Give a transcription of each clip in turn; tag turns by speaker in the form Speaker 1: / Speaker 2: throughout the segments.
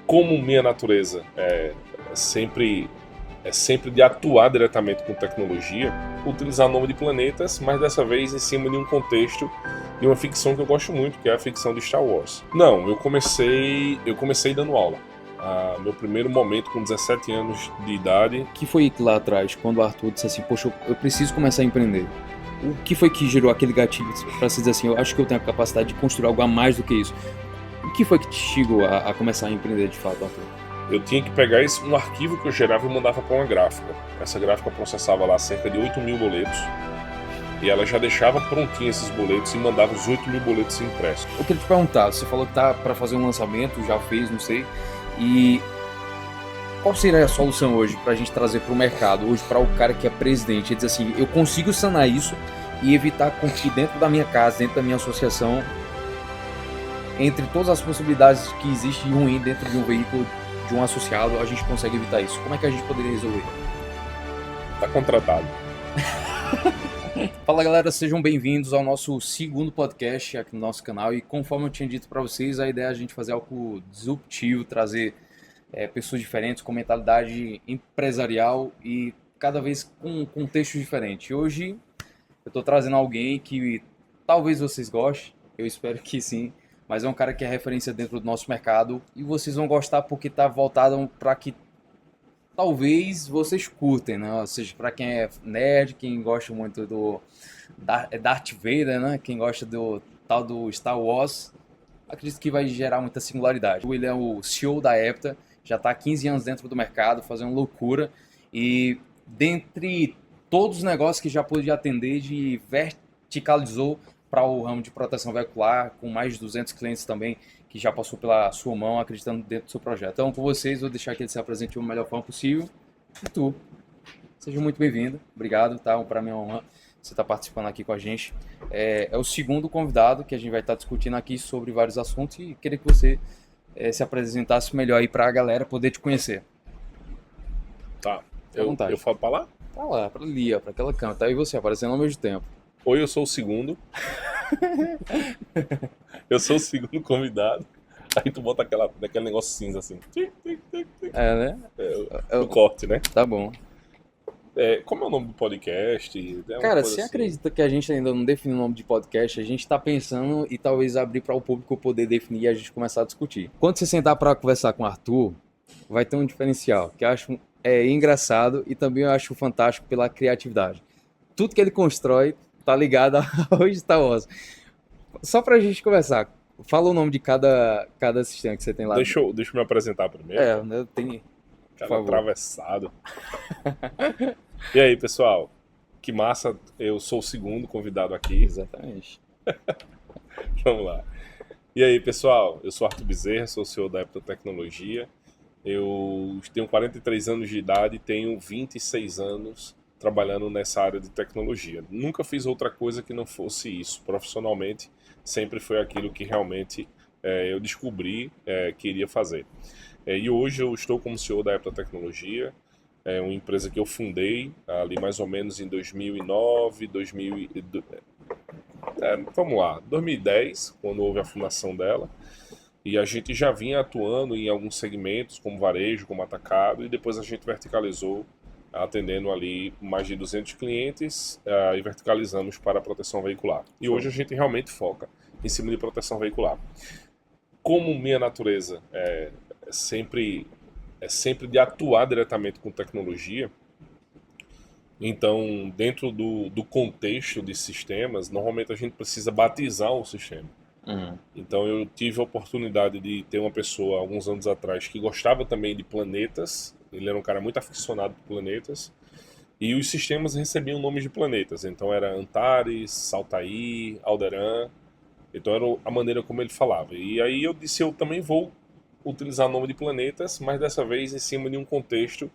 Speaker 1: como minha natureza sempre é sempre de atuar diretamente com tecnologia, utilizar o nome de planetas, mas dessa vez em cima de um contexto de uma ficção que eu gosto muito, que é a ficção de Star Wars. Não, eu comecei dando aula. Meu primeiro momento com 17 anos de idade.
Speaker 2: O que foi lá atrás, quando o Arthur disse assim, poxa, eu preciso começar a empreender? O que foi que gerou aquele gatilho para se dizer assim, eu acho que eu tenho a capacidade de construir algo a mais do que isso? O que foi que te chegou a começar a empreender de fato, Arthur?
Speaker 1: Eu tinha que pegar um arquivo que eu gerava e mandava para uma gráfica. Essa gráfica processava lá cerca de 8 mil boletos. E ela já deixava prontinho esses boletos e mandava os 8 mil boletos impressos.
Speaker 2: Eu queria te perguntar, você falou que tá para fazer um lançamento, já fez, não sei. E qual seria a solução hoje para a gente trazer para o mercado, hoje para o cara que é presidente? Ele diz assim, eu consigo sanar isso e evitar com que dentro da minha casa, dentro da minha associação, entre todas as possibilidades que existem de ruim dentro de um veículo, de um associado, a gente consegue evitar isso. Como é que a gente poderia resolver?
Speaker 1: Tá contratado.
Speaker 2: Fala galera, sejam bem-vindos ao nosso segundo podcast aqui no nosso canal. E conforme eu tinha dito para vocês, a ideia é a gente fazer algo disruptivo, trazer pessoas diferentes, com mentalidade empresarial e cada vez com contextos diferentes. Hoje eu estou trazendo alguém que talvez vocês gostem, eu espero que sim, mas é um cara que é referência dentro do nosso mercado e vocês vão gostar porque está voltado para que talvez vocês curtem, né? Ou seja, para quem é nerd, quem gosta muito do Darth Vader, né? Quem gosta do tal do Star Wars, acredito que vai gerar muita singularidade. Ele é o CEO da Epta, já está há 15 anos dentro do mercado, fazendo loucura e dentre todos os negócios que já pôde atender, de verticalizou para o ramo de proteção veicular, com mais de 200 clientes também, que já passou pela sua mão, acreditando dentro do seu projeto. Então, com vocês, vou deixar que ele se apresente da melhor forma possível. E tu, seja muito bem-vindo. Obrigado, tá? Para mim é uma honra você estar participando aqui com a gente. É o segundo convidado que a gente vai estar discutindo aqui sobre vários assuntos e queria que você se apresentasse melhor aí para a galera poder te conhecer.
Speaker 1: Tá. Eu falo para lá?
Speaker 2: Tá lá, para ali, para aquela câmera. Tá? E você aparecendo ao mesmo tempo.
Speaker 1: Ou eu sou o segundo. Eu sou o segundo convidado. Aí tu bota aquele negócio cinza assim.
Speaker 2: Né?
Speaker 1: O corte, né?
Speaker 2: Tá bom.
Speaker 1: Como é o nome do podcast?
Speaker 2: Cara, você acredita que a gente ainda não definiu o nome de podcast? A gente tá pensando e talvez abrir para o público poder definir e a gente começar a discutir. Quando você sentar para conversar com o Arthur, vai ter um diferencial que eu acho engraçado e também eu acho fantástico pela criatividade. Tudo que ele constrói tá ligado ao Star Wars. Só pra gente conversar, fala o nome de cada sistema que você tem lá.
Speaker 1: Deixa eu me apresentar primeiro.
Speaker 2: Eu tenho.
Speaker 1: Cara atravessado. E aí, pessoal? Que massa, eu sou o segundo convidado aqui.
Speaker 2: Exatamente.
Speaker 1: Vamos lá. E aí, pessoal? Eu sou Arthur Bezerra, sou o CEO da Epta Tecnologia. Eu tenho 43 anos de idade e tenho 26 anos trabalhando nessa área de tecnologia. Nunca fiz outra coisa que não fosse isso. Profissionalmente, sempre foi aquilo que realmente eu descobri que iria fazer. E hoje eu estou como CEO da Epta Tecnologia, uma empresa que eu fundei ali mais ou menos em 2009, 2010, quando houve a fundação dela. E a gente já vinha atuando em alguns segmentos, como varejo, como atacado, e depois a gente verticalizou, atendendo ali mais de 200 clientes e verticalizamos para a proteção veicular. E hoje a gente realmente foca em cima de proteção veicular. Como minha natureza é sempre de atuar diretamente com tecnologia, então dentro do contexto de sistemas, normalmente a gente precisa batizar um sistema. Então eu tive a oportunidade de ter uma pessoa alguns anos atrás que gostava também de planetas. Ele era um cara muito aficionado por planetas. E os sistemas recebiam nomes de planetas. Então era Antares, Saltair, Alderaan. Então era a maneira como ele falava. E aí eu disse, eu também vou utilizar o nome de planetas, mas dessa vez em cima de um contexto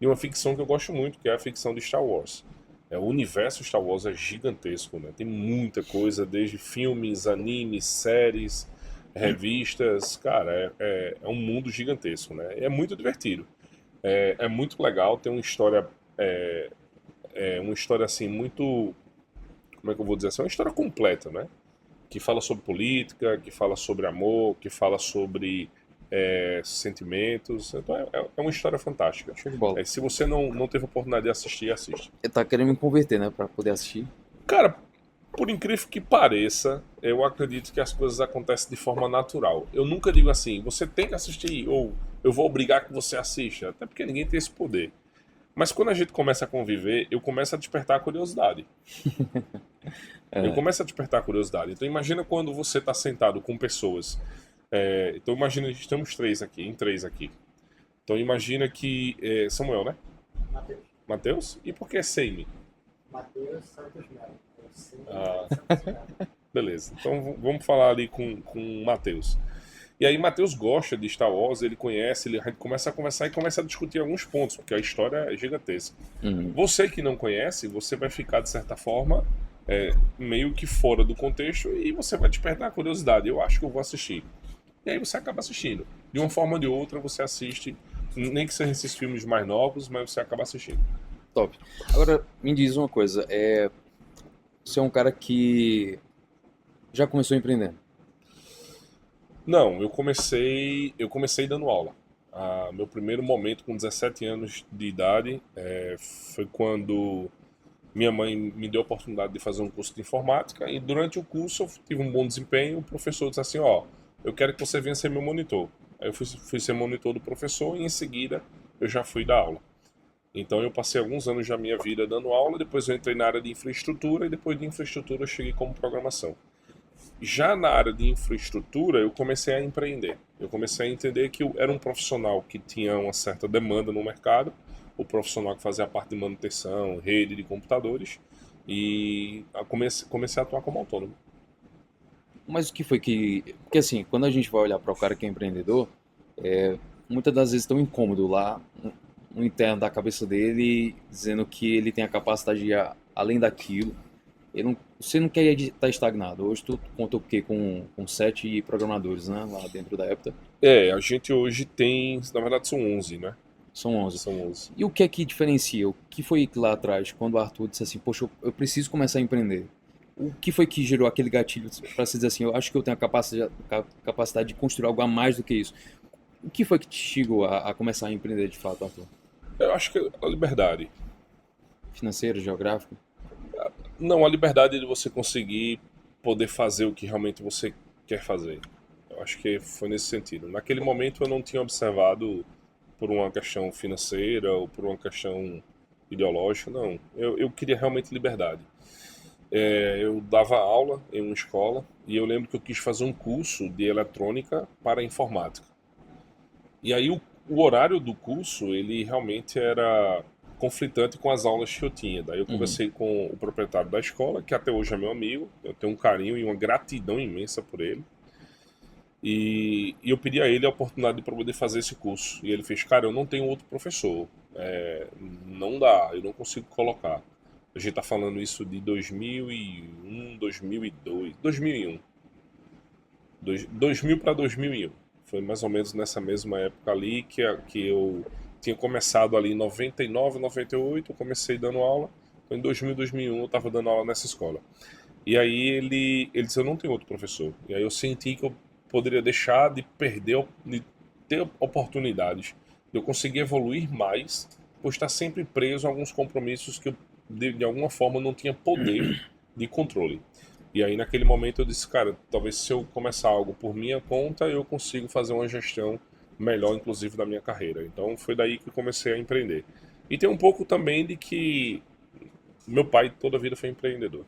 Speaker 1: de uma ficção que eu gosto muito, que é a ficção de Star Wars. O universo Star Wars é gigantesco, né? Tem muita coisa, desde filmes, animes, séries, revistas. Cara, é um mundo gigantesco, né? É muito divertido. É muito legal, tem uma história assim muito, como é que eu vou dizer assim, uma história completa, né? Que fala sobre política, que fala sobre amor, que fala sobre sentimentos. Então é uma história fantástica.
Speaker 2: Show de bola.
Speaker 1: Se você não teve a oportunidade de assistir, assiste.
Speaker 2: Ele tá querendo me converter, né, pra poder assistir.
Speaker 1: Cara, por incrível que pareça, eu acredito que as coisas acontecem de forma natural. Eu nunca digo assim, você tem que assistir, ou eu vou obrigar que você assista, até porque ninguém tem esse poder. Mas quando a gente começa a conviver, eu começo a despertar a curiosidade. Eu começo a despertar a curiosidade. Então imagina quando você está sentado com pessoas. Então imagina, estamos em três aqui. Então imagina que... Samuel, né?
Speaker 3: Matheus.
Speaker 1: Matheus? E por que Seime?
Speaker 3: Matheus Santos Melo.
Speaker 1: Beleza. Então vamos falar ali com o Matheus. E aí Matheus gosta de Star Wars, ele conhece, a gente começa a conversar e começa a discutir alguns pontos, porque a história é gigantesca. Você que não conhece, você vai ficar, de certa forma, meio que fora do contexto e você vai despertar a curiosidade. Eu acho que eu vou assistir. E aí você acaba assistindo. De uma forma ou de outra, você assiste, nem que sejam esses filmes mais novos, mas você acaba assistindo.
Speaker 2: Top. Agora, me diz uma coisa, você é um cara que já começou empreendendo?
Speaker 1: Não, eu comecei dando aula. Meu primeiro momento com 17 anos de idade foi quando minha mãe me deu a oportunidade de fazer um curso de informática e durante o curso eu tive um bom desempenho. O professor disse assim, eu quero que você venha ser meu monitor. Aí eu fui ser monitor do professor e em seguida eu já fui dar aula. Então eu passei alguns anos da minha vida dando aula, depois eu entrei na área de infraestrutura e depois de infraestrutura eu cheguei como programação. Já na área de infraestrutura eu comecei a empreender. Eu comecei a entender que eu era um profissional que tinha uma certa demanda no mercado, o profissional que fazia a parte de manutenção, rede de computadores, e comecei a atuar como autônomo.
Speaker 2: Mas o que foi que... Porque assim, quando a gente vai olhar para o cara que é empreendedor, muitas das vezes tão incômodo lá no interno da cabeça dele, dizendo que ele tem a capacidade de ir além daquilo. Você não quer estar estagnado. Hoje tu conta o quê? Com 7 programadores, né? Lá dentro da Epta.
Speaker 1: A gente hoje tem... Na verdade são 11, né?
Speaker 2: São 11.
Speaker 1: São 11.
Speaker 2: E o que é que diferencia? O que foi que lá atrás, quando o Arthur disse assim, poxa, eu preciso começar a empreender? O que foi que gerou aquele gatilho para se dizer assim, eu acho que eu tenho a capacidade de construir algo a mais do que isso? O que foi que te chegou a começar a empreender de fato, Arthur?
Speaker 1: Eu acho que a liberdade.
Speaker 2: Financeiro, geográfico?
Speaker 1: Não, a liberdade de você conseguir poder fazer o que realmente você quer fazer. Eu acho que foi nesse sentido. Naquele momento eu não tinha observado por uma questão financeira ou por uma questão ideológica, não. Eu queria realmente liberdade. Eu dava aula em uma escola e eu lembro que eu quis fazer um curso de eletrônica para informática. E aí o horário do curso, ele realmente era conflitante com as aulas que eu tinha. Daí eu conversei com o proprietário da escola, que até hoje é meu amigo, eu tenho um carinho e uma gratidão imensa por ele. E eu pedi a ele a oportunidade de poder fazer esse curso. E ele fez, cara, eu não tenho outro professor, não dá, eu não consigo colocar. A gente tá falando isso de 2001, 2002, 2001. 2000 para 2001. Foi mais ou menos nessa mesma época ali que eu tinha começado ali em 99, 98, eu comecei dando aula. Então em 2000, 2001 eu estava dando aula nessa escola. E aí ele disse, eu não tenho outro professor. E aí eu senti que eu poderia deixar de perder, de ter oportunidades, de eu conseguir evoluir mais, por estar sempre preso a alguns compromissos que eu, de alguma forma, não tinha poder de controle. E aí naquele momento eu disse, cara, talvez se eu começar algo por minha conta, eu consigo fazer uma gestão melhor, inclusive, da minha carreira. Então foi daí que eu comecei a empreender. E tem um pouco também de que meu pai toda a vida foi empreendedor.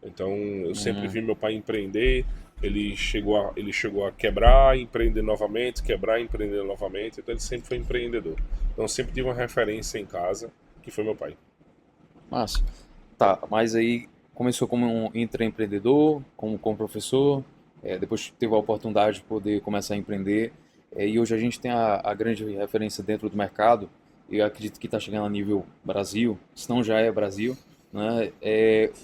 Speaker 1: Então eu sempre vi meu pai empreender, ele chegou a quebrar, empreender novamente, quebrar, empreender novamente, então ele sempre foi empreendedor. Então eu sempre tive uma referência em casa, que foi meu pai.
Speaker 2: Massa. Tá, mas aí começou como um intraempreendedor, como professor, depois teve a oportunidade de poder começar a empreender, e hoje a gente tem a grande referência dentro do mercado, e eu acredito que está chegando a nível Brasil, se não já é Brasil, né?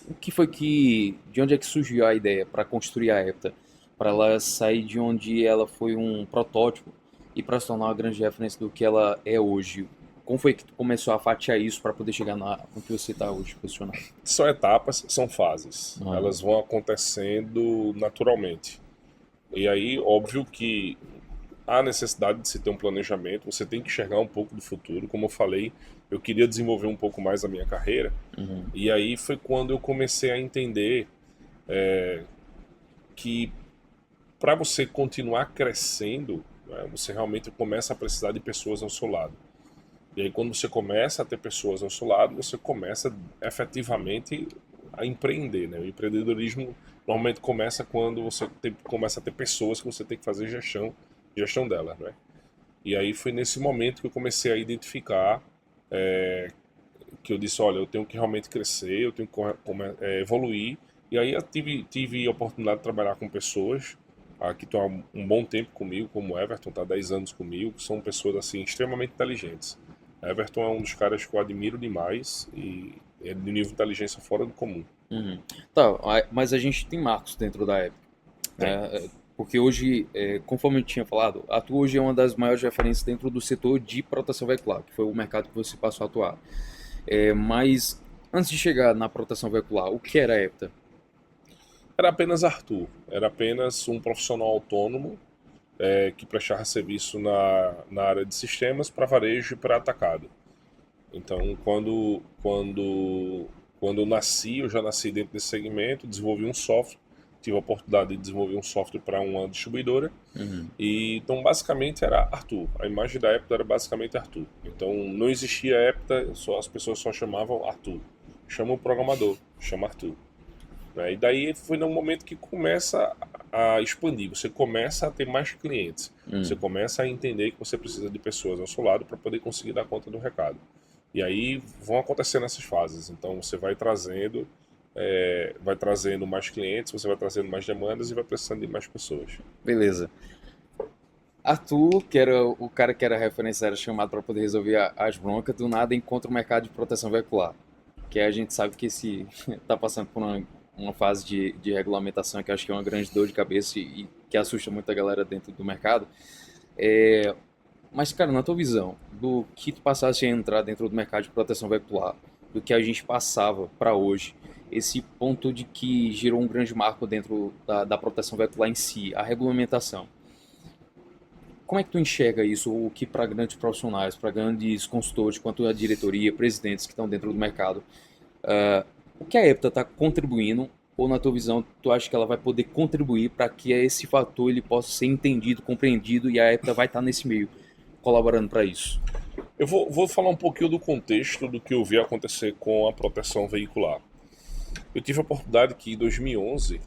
Speaker 2: O que foi de onde é que surgiu a ideia para construir a Epta? Para ela sair de onde ela foi um protótipo e para se tornar uma grande referência do que ela é hoje? Como foi que tu começou a fatiar isso para poder chegar no que você está hoje posicionado?
Speaker 1: São etapas, são fases. Elas vão acontecendo naturalmente. E aí, óbvio que há necessidade de se ter um planejamento, você tem que enxergar um pouco do futuro. Como eu falei, eu queria desenvolver um pouco mais a minha carreira, e aí foi quando eu comecei a entender que para você continuar crescendo, né, você realmente começa a precisar de pessoas ao seu lado. E aí quando você começa a ter pessoas ao seu lado, você começa efetivamente a empreender, né? O empreendedorismo normalmente começa quando você começa a ter pessoas que você tem que fazer gestão delas, né? E aí foi nesse momento que eu comecei a identificar que eu disse, olha, eu tenho que realmente crescer, eu tenho que evoluir. E aí eu tive a oportunidade de trabalhar com pessoas que estão há um bom tempo comigo, como o Everton, está há 10 anos comigo, que são pessoas assim extremamente inteligentes. Everton é um dos caras que eu admiro demais e é de nível de inteligência fora do comum.
Speaker 2: Tá, mas a gente tem marcos dentro da época. Porque hoje, conforme eu tinha falado, a Tu hoje é uma das maiores referências dentro do setor de proteção veicular, que foi o mercado que você passou a atuar. Mas antes de chegar na proteção veicular, o que era a Hepta?
Speaker 1: Era apenas Arthur, era apenas um profissional autônomo que prestava serviço na área de sistemas para varejo e para atacado. Então, quando eu nasci, eu já nasci dentro desse segmento, desenvolvi um software, tive a oportunidade de desenvolver um software para uma distribuidora. E então, basicamente, era Arthur. A imagem da Hepta era basicamente Arthur. Então, não existia Hepta, as pessoas só chamavam Arthur. Chama o programador, chama Arthur. E daí foi num momento que começa a expandir, você começa a ter mais clientes, você começa a entender que você precisa de pessoas ao seu lado para poder conseguir dar conta do recado. E aí vão acontecendo essas fases, então você vai trazendo mais clientes, você vai trazendo mais demandas e vai precisando de mais pessoas.
Speaker 2: Beleza. Arthur, que era o cara que era referência, era chamado para poder resolver as broncas, do nada encontra o mercado de proteção veicular, que a gente sabe que está passando por uma fase de regulamentação que acho que é uma grande dor de cabeça e que assusta muita galera dentro do mercado. Mas, cara, na tua visão, do que tu passaste a entrar dentro do mercado de proteção veicular, do que a gente passava para hoje, esse ponto de que gerou um grande marco dentro da proteção veicular em si, a regulamentação. Como é que tu enxerga isso, o que para grandes profissionais, para grandes consultores, quanto a diretoria, presidentes que estão dentro do mercado, o que a Hepta está contribuindo, ou na tua visão, tu acha que ela vai poder contribuir para que esse fator ele possa ser entendido, compreendido e a Hepta vai estar nesse meio, colaborando para isso?
Speaker 1: Eu vou falar um pouquinho do contexto do que eu vi acontecer com a proteção veicular. Eu tive a oportunidade que em 2011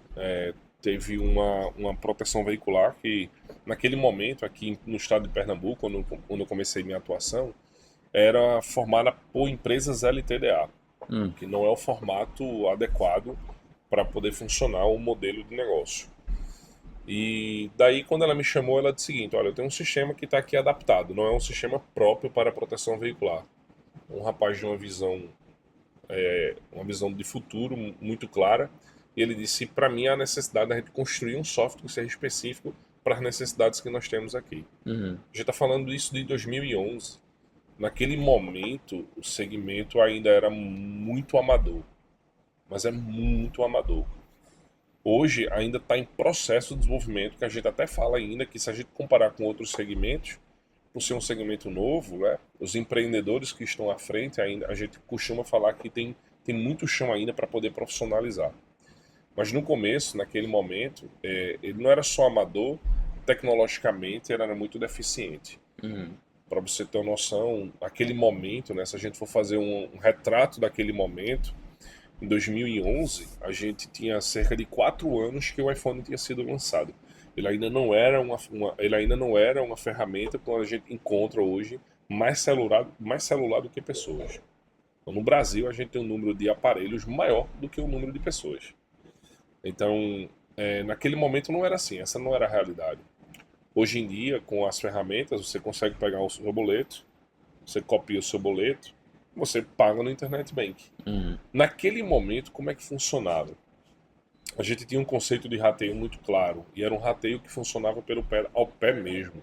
Speaker 1: teve uma proteção veicular que, naquele momento, aqui no estado de Pernambuco, quando eu comecei minha atuação, era formada por empresas LTDA, que não é o formato adequado para poder funcionar o modelo de negócio. E daí, quando ela me chamou, ela disse o seguinte: olha, eu tenho um sistema que está aqui adaptado, não é um sistema próprio para proteção veicular. Um rapaz de uma visão de futuro muito clara, e ele disse: para mim, há necessidade da gente construir um software que seja específico para as necessidades que nós temos aqui. A gente está falando isso de 2011. Naquele momento, o segmento ainda era muito amador, mas é muito amador. Hoje ainda está em processo de desenvolvimento, que a gente até fala ainda que, se a gente comparar com outros segmentos, por ser um segmento novo, né, os empreendedores que estão à frente, ainda a gente costuma falar que tem muito chão ainda para poder profissionalizar. Mas no começo, naquele momento, ele não era só amador, tecnologicamente ele era muito deficiente. Para você ter uma noção, aquele momento, né, se a gente for fazer um retrato daquele momento, em 2011, a gente tinha cerca de 4 anos que o iPhone tinha sido lançado. Ele ainda não era uma ferramenta que a gente encontra hoje mais celular do que pessoas. Então, no Brasil, a gente tem um número de aparelhos maior do que o número de pessoas. Então, naquele momento não era assim, essa não era a realidade. Hoje em dia, com as ferramentas, você consegue pegar o seu boleto, você copia o seu boleto, você paga no Internet Bank. Naquele momento, como é que funcionava? A gente tinha um conceito de rateio muito claro, e era um rateio que funcionava ao pé mesmo.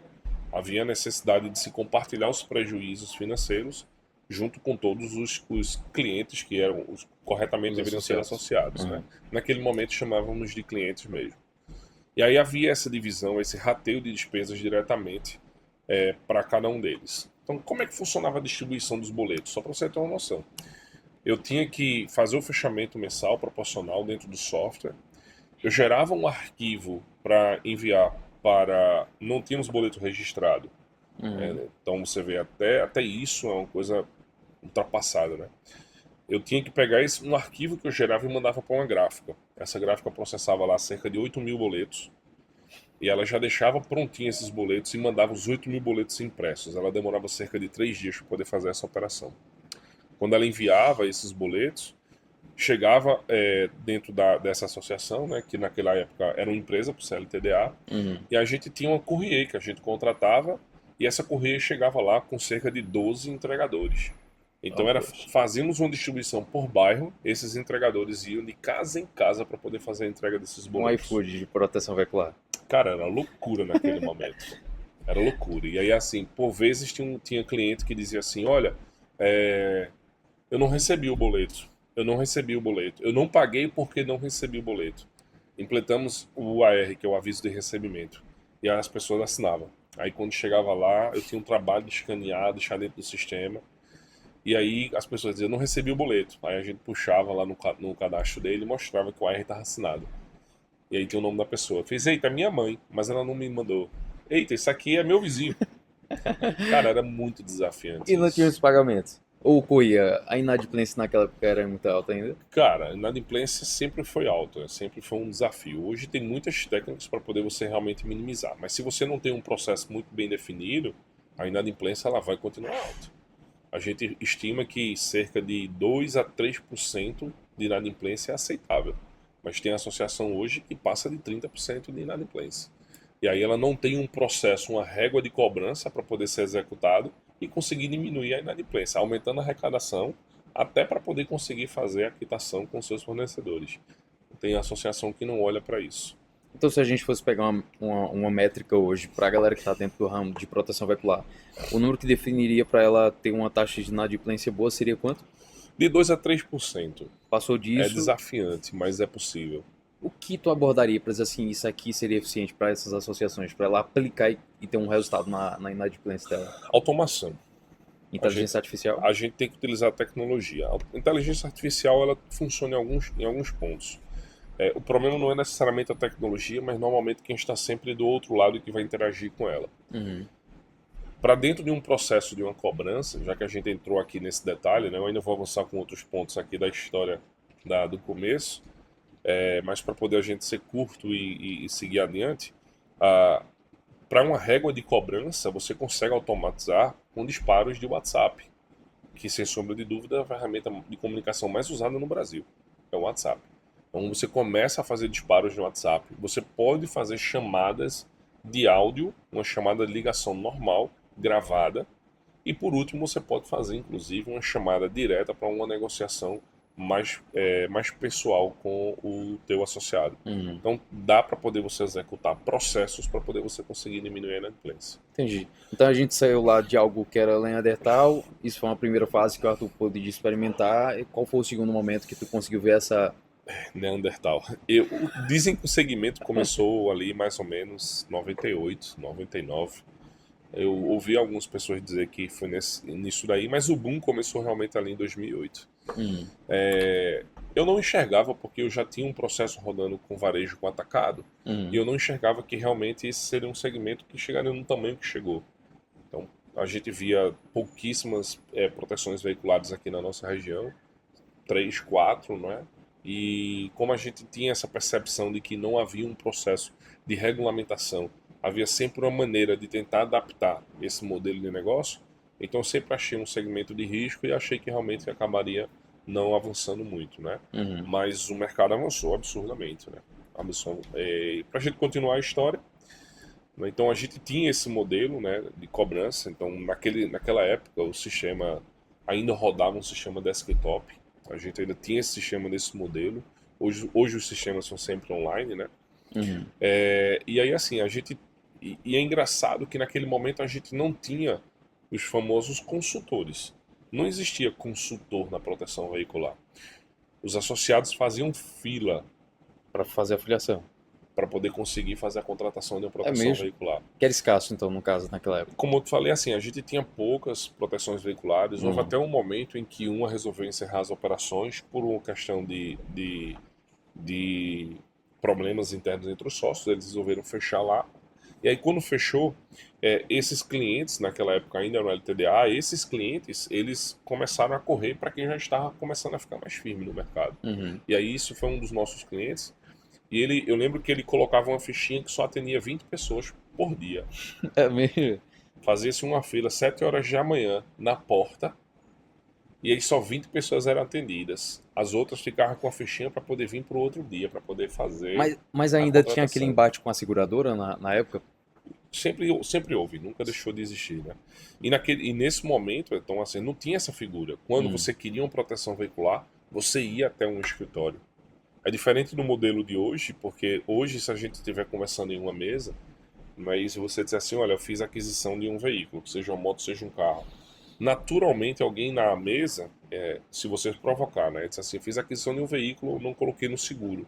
Speaker 1: Havia necessidade de se compartilhar os prejuízos financeiros junto com todos os clientes que corretamente deveriam ser associados. Né? Naquele momento chamávamos de clientes mesmo. E aí havia essa divisão, esse rateio de despesas diretamente para cada um deles. Então, como é que funcionava a distribuição dos boletos? Só para você ter uma noção. Eu tinha que fazer o fechamento mensal proporcional dentro do software. Eu gerava um arquivo para enviar para... Não tínhamos boleto registrado. Então você vê, até isso é uma coisa ultrapassada, né? Eu tinha que pegar um arquivo que eu gerava e mandava para uma gráfica. Essa gráfica processava lá cerca de 8 mil boletos. E ela já deixava prontinho esses boletos e mandava os 8 mil boletos impressos. Ela demorava cerca de 3 dias para poder fazer essa operação. Quando ela enviava esses boletos, chegava dentro dessa associação, né, que naquela época era uma empresa para o CLTDA, e a gente tinha uma courier que a gente contratava, e essa courier chegava lá com cerca de 12 entregadores. Então fazíamos uma distribuição por bairro, esses entregadores iam de casa em casa para poder fazer a entrega desses boletos.
Speaker 2: Um iFood de proteção veicular.
Speaker 1: Cara, era loucura naquele momento. Era loucura. E aí, assim, por vezes tinha cliente que dizia assim, olha, eu não recebi o boleto. Eu não recebi o boleto. Eu não paguei porque não recebi o boleto. Implementamos o AR, que é o aviso de recebimento. E aí as pessoas assinavam. Aí quando chegava lá, eu tinha um trabalho de escanear, deixar dentro do sistema. E aí as pessoas diziam, eu não recebi o boleto. Aí a gente puxava lá no cadastro dele e mostrava que o AR estava assinado. E aí tem o nome da pessoa. Eu fiz, eita, é minha mãe, mas ela não me mandou. Eita, isso aqui é meu vizinho. Cara, era muito desafiante.
Speaker 2: E não tinha os pagamentos? Ou corria? A inadimplência naquela época era muito alta ainda?
Speaker 1: Cara, a inadimplência sempre foi alta, sempre foi um desafio. Hoje tem muitas técnicas para poder você realmente minimizar. Mas se você não tem um processo muito bem definido, a inadimplência ela vai continuar alta. A gente estima que cerca de 2 a 3% de inadimplência é aceitável. Mas tem associação hoje que passa de 30% de inadimplência. E aí ela não tem um processo, uma régua de cobrança para poder ser executado e conseguir diminuir a inadimplência, aumentando a arrecadação até para poder conseguir fazer a quitação com seus fornecedores. Tem associação que não olha para isso.
Speaker 2: Então, se a gente fosse pegar uma métrica hoje para a galera que está dentro do ramo de proteção veicular, o número que definiria para ela ter uma taxa de inadimplência boa seria quanto?
Speaker 1: De 2 a 3%.
Speaker 2: Passou disso...
Speaker 1: É desafiante, mas é possível.
Speaker 2: O que tu abordaria para dizer assim, isso aqui seria eficiente para essas associações, para ela aplicar e ter um resultado na inadimplência dela?
Speaker 1: Automação.
Speaker 2: Inteligência artificial?
Speaker 1: A gente tem que utilizar a tecnologia. A inteligência artificial ela funciona em alguns pontos. O problema não é necessariamente a tecnologia, mas normalmente quem está sempre do outro lado e que vai interagir com ela. Para dentro de um processo de uma cobrança, já que a gente entrou aqui nesse detalhe, né, eu ainda vou avançar com outros pontos aqui da história do começo, mas para poder a gente ser curto e seguir adiante, para uma régua de cobrança, você consegue automatizar com disparos de WhatsApp, que sem sombra de dúvida é a ferramenta de comunicação mais usada no Brasil, é o WhatsApp. Então você começa a fazer disparos no WhatsApp, você pode fazer chamadas de áudio, uma chamada de ligação normal, gravada, e por último você pode fazer inclusive uma chamada direta para uma negociação mais pessoal com o teu associado. Então dá para poder você executar processos para poder você conseguir diminuir a inadimplência.
Speaker 2: Entendi. Então a gente saiu lá de algo que era Neandertal, isso foi uma primeira fase que o Arthur pôde experimentar, e qual foi o segundo momento que tu conseguiu ver essa...
Speaker 1: Neandertal. Dizem que o segmento começou ali mais ou menos 98, 99. Eu ouvi algumas pessoas dizer que foi nisso daí, mas o boom começou realmente ali em 2008. Eu não enxergava, porque eu já tinha um processo rodando com varejo com atacado, e eu não enxergava que realmente esse seria um segmento que chegaria no tamanho que chegou. Então a gente via pouquíssimas proteções veiculares aqui na nossa região, 3, 4, não é? E como a gente tinha essa percepção de que não havia um processo de regulamentação, havia sempre uma maneira de tentar adaptar esse modelo de negócio, então eu sempre achei um segmento de risco e achei que realmente acabaria não avançando muito, né? Mas o mercado avançou absurdamente, né? Para a gente continuar a história, né? Então a gente tinha esse modelo, né, de cobrança, então naquela época o sistema ainda rodava um sistema desktop. A gente ainda tinha esse sistema nesse modelo. Hoje os sistemas são sempre online, né? E aí, assim, E é engraçado que naquele momento a gente não tinha os famosos consultores. Não existia consultor na proteção veicular. Os associados faziam fila
Speaker 2: para fazer a filiação.
Speaker 1: para poder conseguir fazer a contratação de uma proteção veicular.
Speaker 2: Que era escasso, então, no caso, naquela época.
Speaker 1: Como eu te falei, assim, a gente tinha poucas proteções veiculares. Houve até um momento em que uma resolveu encerrar as operações por uma questão de problemas internos entre os sócios. Eles resolveram fechar lá. E aí, quando fechou, esses clientes, naquela época ainda no LTDA, esses clientes, eles começaram a correr para quem já estava começando a ficar mais firme no mercado. E aí, isso foi um dos nossos clientes. E eu lembro que ele colocava uma fichinha que só atendia 20 pessoas por dia.
Speaker 2: É mesmo?
Speaker 1: Fazia-se uma fila 7 horas da manhã na porta, e aí só 20 pessoas eram atendidas. As outras ficavam com a fichinha para poder vir para o outro dia, para poder fazer.
Speaker 2: Mas ainda tinha aquele embate com a seguradora na época?
Speaker 1: Sempre houve, nunca deixou de existir, né? E nesse momento, então, assim, não tinha essa figura. Quando você queria uma proteção veicular, você ia até um escritório. É diferente do modelo de hoje, porque hoje, se a gente estiver conversando em uma mesa, mas se você disser assim, olha, eu fiz a aquisição de um veículo, seja uma moto, seja um carro, naturalmente alguém na mesa, se você provocar, né, diz assim, fiz a aquisição de um veículo, não coloquei no seguro.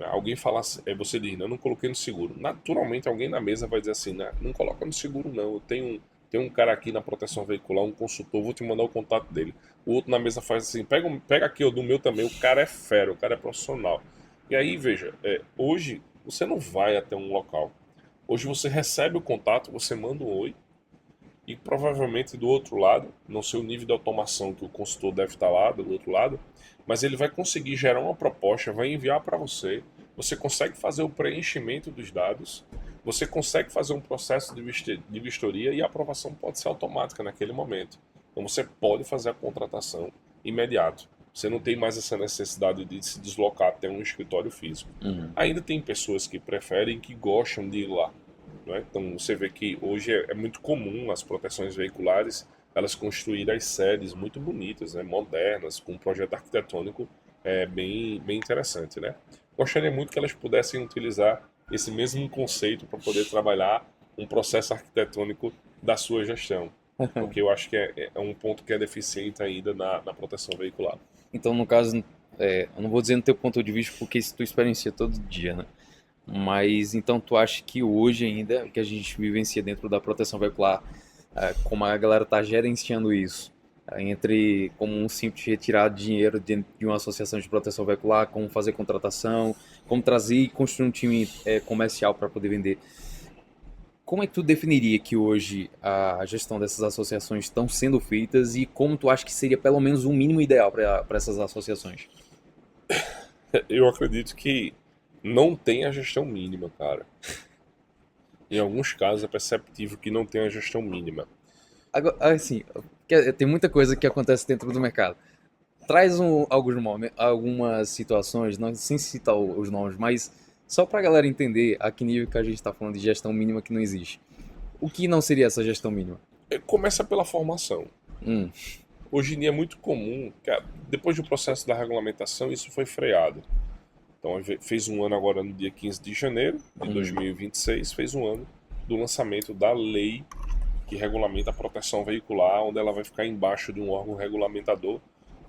Speaker 1: Alguém fala, você diz, eu não coloquei no seguro. Naturalmente alguém na mesa vai dizer assim, não coloca no seguro não, eu tenho um cara aqui na proteção veicular, um consultor, vou te mandar o contato dele. O outro na mesa faz assim, pega aqui o do meu também, o cara é fera, o cara é profissional. E aí, veja, hoje você não vai até um local. Hoje você recebe o contato, você manda um oi, e provavelmente do outro lado, não sei o nível de automação que o consultor deve estar lá, do outro lado, mas ele vai conseguir gerar uma proposta, vai enviar para você, você consegue fazer o preenchimento dos dados, você consegue fazer um processo de vistoria e a aprovação pode ser automática naquele momento. Então você pode fazer a contratação imediato. Você não tem mais essa necessidade de se deslocar até um escritório físico. Ainda tem pessoas que preferem, que gostam de ir lá. Né? Então você vê que hoje é muito comum as proteções veiculares elas construírem as sedes muito bonitas, né? Modernas, com um projeto arquitetônico bem interessante. Né? Gostaria muito que elas pudessem utilizar esse mesmo conceito para poder trabalhar um processo arquitetônico da sua gestão. Porque eu acho que é um ponto que é deficiente ainda na proteção veicular.
Speaker 2: Então, no caso, eu não vou dizer no teu ponto de vista, porque isso tu experiencia todo dia, né? Mas, então, tu acha que hoje ainda, que a gente vivencia dentro da proteção veicular, como a galera tá gerenciando isso, entre como um simples retirar dinheiro de uma associação de proteção veicular, como fazer contratação, como trazer e construir um time comercial para poder vender. Como é que tu definiria que hoje a gestão dessas associações estão sendo feitas e como tu acha que seria pelo menos um mínimo ideal para essas associações?
Speaker 1: Eu acredito que não tem a gestão mínima, cara. Em alguns casos é perceptível que não tem a gestão mínima.
Speaker 2: Agora, assim, tem muita coisa que acontece dentro do mercado. Traz algumas situações, não, sem citar os nomes, mas só para a galera entender a que nível que a gente está falando de gestão mínima que não existe. O que não seria essa gestão mínima?
Speaker 1: Começa pela formação. Hoje em dia é muito comum, depois do processo da regulamentação, isso foi freado. Então, fez um ano agora no dia 15 de janeiro de 2026, fez um ano do lançamento da lei que regulamenta a proteção veicular, onde ela vai ficar embaixo de um órgão regulamentador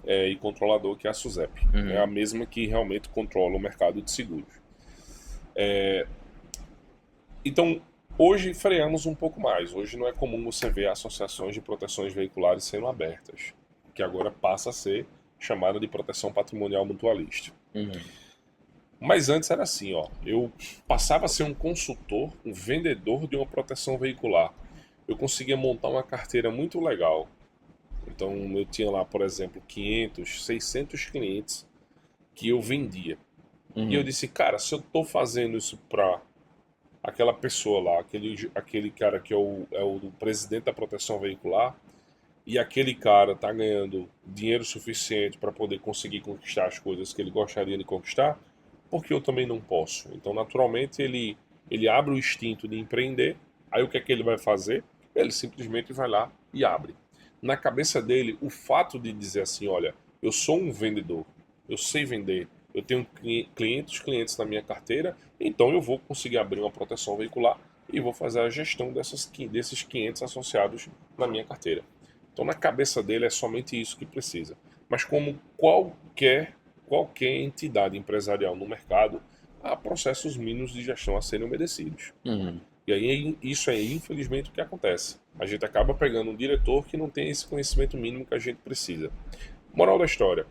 Speaker 1: e controlador, que é a SUSEP. É a mesma que realmente controla o mercado de seguros. Então, hoje freamos um pouco mais. Hoje não é comum você ver associações de proteções veiculares sendo abertas, que agora passa a ser chamada de proteção patrimonial mutualista. Mas antes era assim, eu passava a ser um consultor, um vendedor de uma proteção veicular. Eu conseguia montar uma carteira muito legal. Então eu tinha lá, por exemplo, 500, 600 clientes que eu vendia. E eu disse, cara, se eu estou fazendo isso para aquela pessoa lá, aquele cara que é o presidente da proteção veicular, e aquele cara está ganhando dinheiro suficiente para poder conseguir conquistar as coisas que ele gostaria de conquistar, porque eu também não posso. Então, naturalmente, ele abre o instinto de empreender. Aí o que é que ele vai fazer? Ele simplesmente vai lá e abre. Na cabeça dele, o fato de dizer assim, olha, eu sou um vendedor, eu sei vender, eu tenho clientes na minha carteira, então eu vou conseguir abrir uma proteção veicular e vou fazer a gestão desses 500 associados na minha carteira. Então, na cabeça dele, é somente isso que precisa. Mas como qualquer entidade empresarial no mercado, há processos mínimos de gestão a serem obedecidos. E aí isso é infelizmente o que acontece. A gente acaba pegando um diretor que não tem esse conhecimento mínimo que a gente precisa. Moral da história,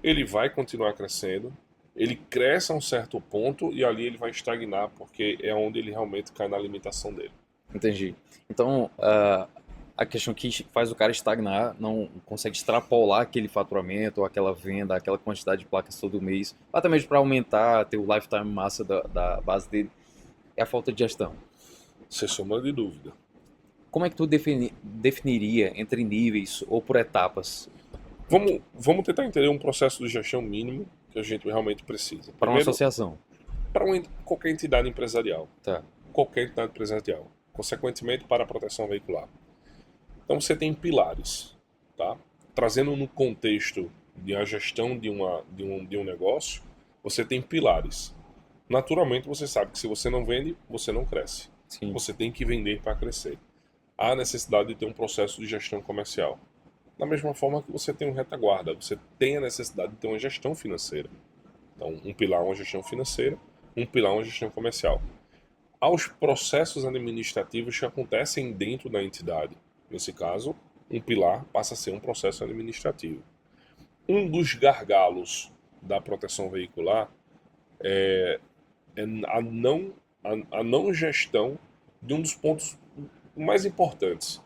Speaker 1: ele vai continuar crescendo, ele cresce a um certo ponto e ali ele vai estagnar, porque é onde ele realmente cai na limitação dele.
Speaker 2: Entendi. Então, a questão que faz o cara estagnar, não consegue extrapolar aquele faturamento, ou aquela venda, aquela quantidade de placas todo mês, até mesmo para aumentar, ter o lifetime massa da base dele, é a falta de gestão.
Speaker 1: Sem sombra de dúvida.
Speaker 2: Como é que tu definiria entre níveis ou por etapas?
Speaker 1: Vamos tentar entender um processo de gestão mínimo que a gente realmente precisa.
Speaker 2: Para uma associação?
Speaker 1: Para qualquer entidade empresarial.
Speaker 2: Tá.
Speaker 1: Qualquer entidade empresarial. Consequentemente, para a proteção veicular. Então você tem pilares, tá? Trazendo no contexto de a gestão de um negócio, você tem pilares. Naturalmente você sabe que se você não vende, você não cresce.
Speaker 2: Sim.
Speaker 1: Você tem que vender para crescer. Há necessidade de ter um processo de gestão comercial. Da mesma forma que você tem um retaguarda, você tem a necessidade de ter uma gestão financeira. Então, um pilar é uma gestão financeira, um pilar é uma gestão comercial. Aos processos administrativos que acontecem dentro da entidade. Nesse caso, um pilar passa a ser um processo administrativo. Um dos gargalos da proteção veicular é a não gestão de um dos pontos mais importantes,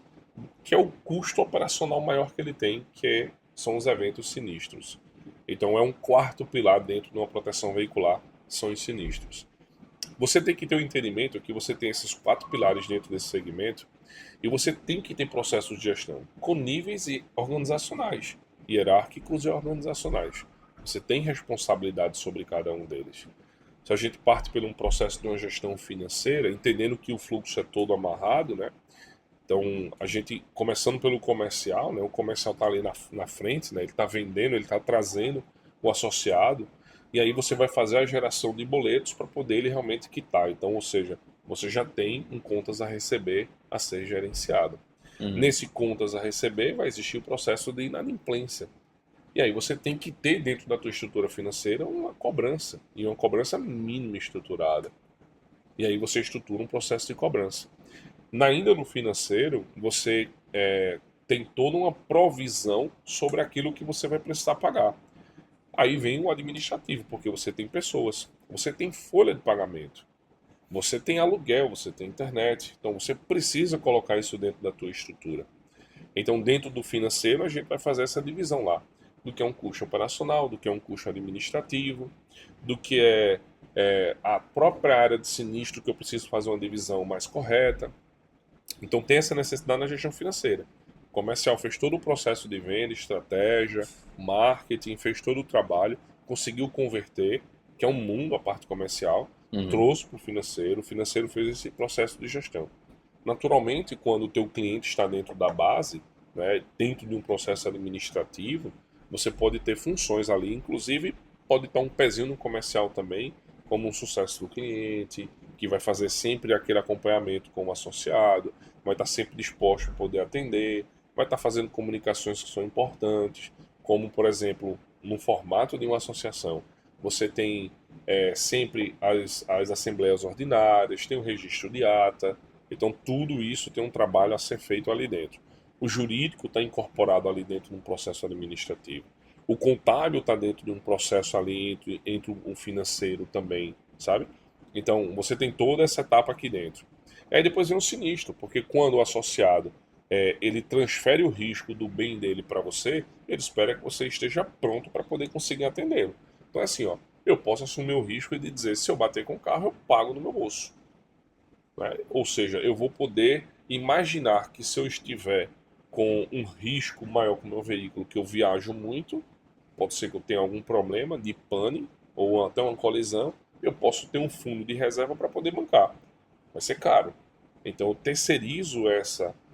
Speaker 1: que é o custo operacional maior que ele tem, são os eventos sinistros. Então é um quarto pilar dentro de uma proteção veicular, são os sinistros. Você tem que ter o entendimento que você tem esses 4 pilares dentro desse segmento e você tem que ter processos de gestão com níveis organizacionais, hierárquicos e organizacionais. Você tem responsabilidade sobre cada um deles. Se a gente parte por um processo de uma gestão financeira, entendendo que o fluxo é todo amarrado, né? Então, a gente, começando pelo comercial, né? O comercial está ali na frente, né? Ele está vendendo, ele está trazendo o associado, e aí você vai fazer a geração de boletos para poder ele realmente quitar. Então, ou seja, você já tem um contas a receber a ser gerenciado. Nesse contas a receber vai existir o processo de inadimplência. E aí você tem que ter dentro da tua estrutura financeira uma cobrança, e uma cobrança mínima estruturada. E aí você estrutura um processo de cobrança. Ainda no financeiro, você tem toda uma provisão sobre aquilo que você vai precisar pagar. Aí vem o administrativo, porque você tem pessoas, você tem folha de pagamento, você tem aluguel, você tem internet. Então você precisa colocar isso dentro da tua estrutura. Então dentro do financeiro a gente vai fazer essa divisão lá, do que é um custo operacional, do que é um custo administrativo, do que é a própria área de sinistro que eu preciso fazer uma divisão mais correta. Então tem essa necessidade na gestão financeira. O comercial fez todo o processo de venda, estratégia, marketing, fez todo o trabalho, conseguiu converter, que é um mundo a parte comercial, trouxe para o financeiro fez esse processo de gestão. Naturalmente, quando o teu cliente está dentro da base, né, dentro de um processo administrativo, você pode ter funções ali, inclusive pode estar um pezinho no comercial também, como um sucesso do cliente, que vai fazer sempre aquele acompanhamento com o associado, vai estar sempre disposto a poder atender, vai estar fazendo comunicações que são importantes, como, por exemplo, no formato de uma associação, você tem sempre as assembleias ordinárias, tem o registro de ata, então tudo isso tem um trabalho a ser feito ali dentro. O jurídico está incorporado ali dentro de um processo administrativo. O contábil está dentro de um processo ali entre o financeiro também, sabe? Então, você tem toda essa etapa aqui dentro. Aí depois vem o sinistro, porque quando o associado ele transfere o risco do bem dele para você, ele espera que você esteja pronto para poder conseguir atendê-lo. Então é assim, ó, eu posso assumir o risco de dizer, se eu bater com o carro, eu pago no meu bolso. Né? Ou seja, eu vou poder imaginar que se eu estiver com um risco maior com o meu veículo, que eu viajo muito, pode ser que eu tenha algum problema de pane ou até uma colisão, eu posso ter um fundo de reserva para poder bancar. Vai ser caro. Então eu terceirizo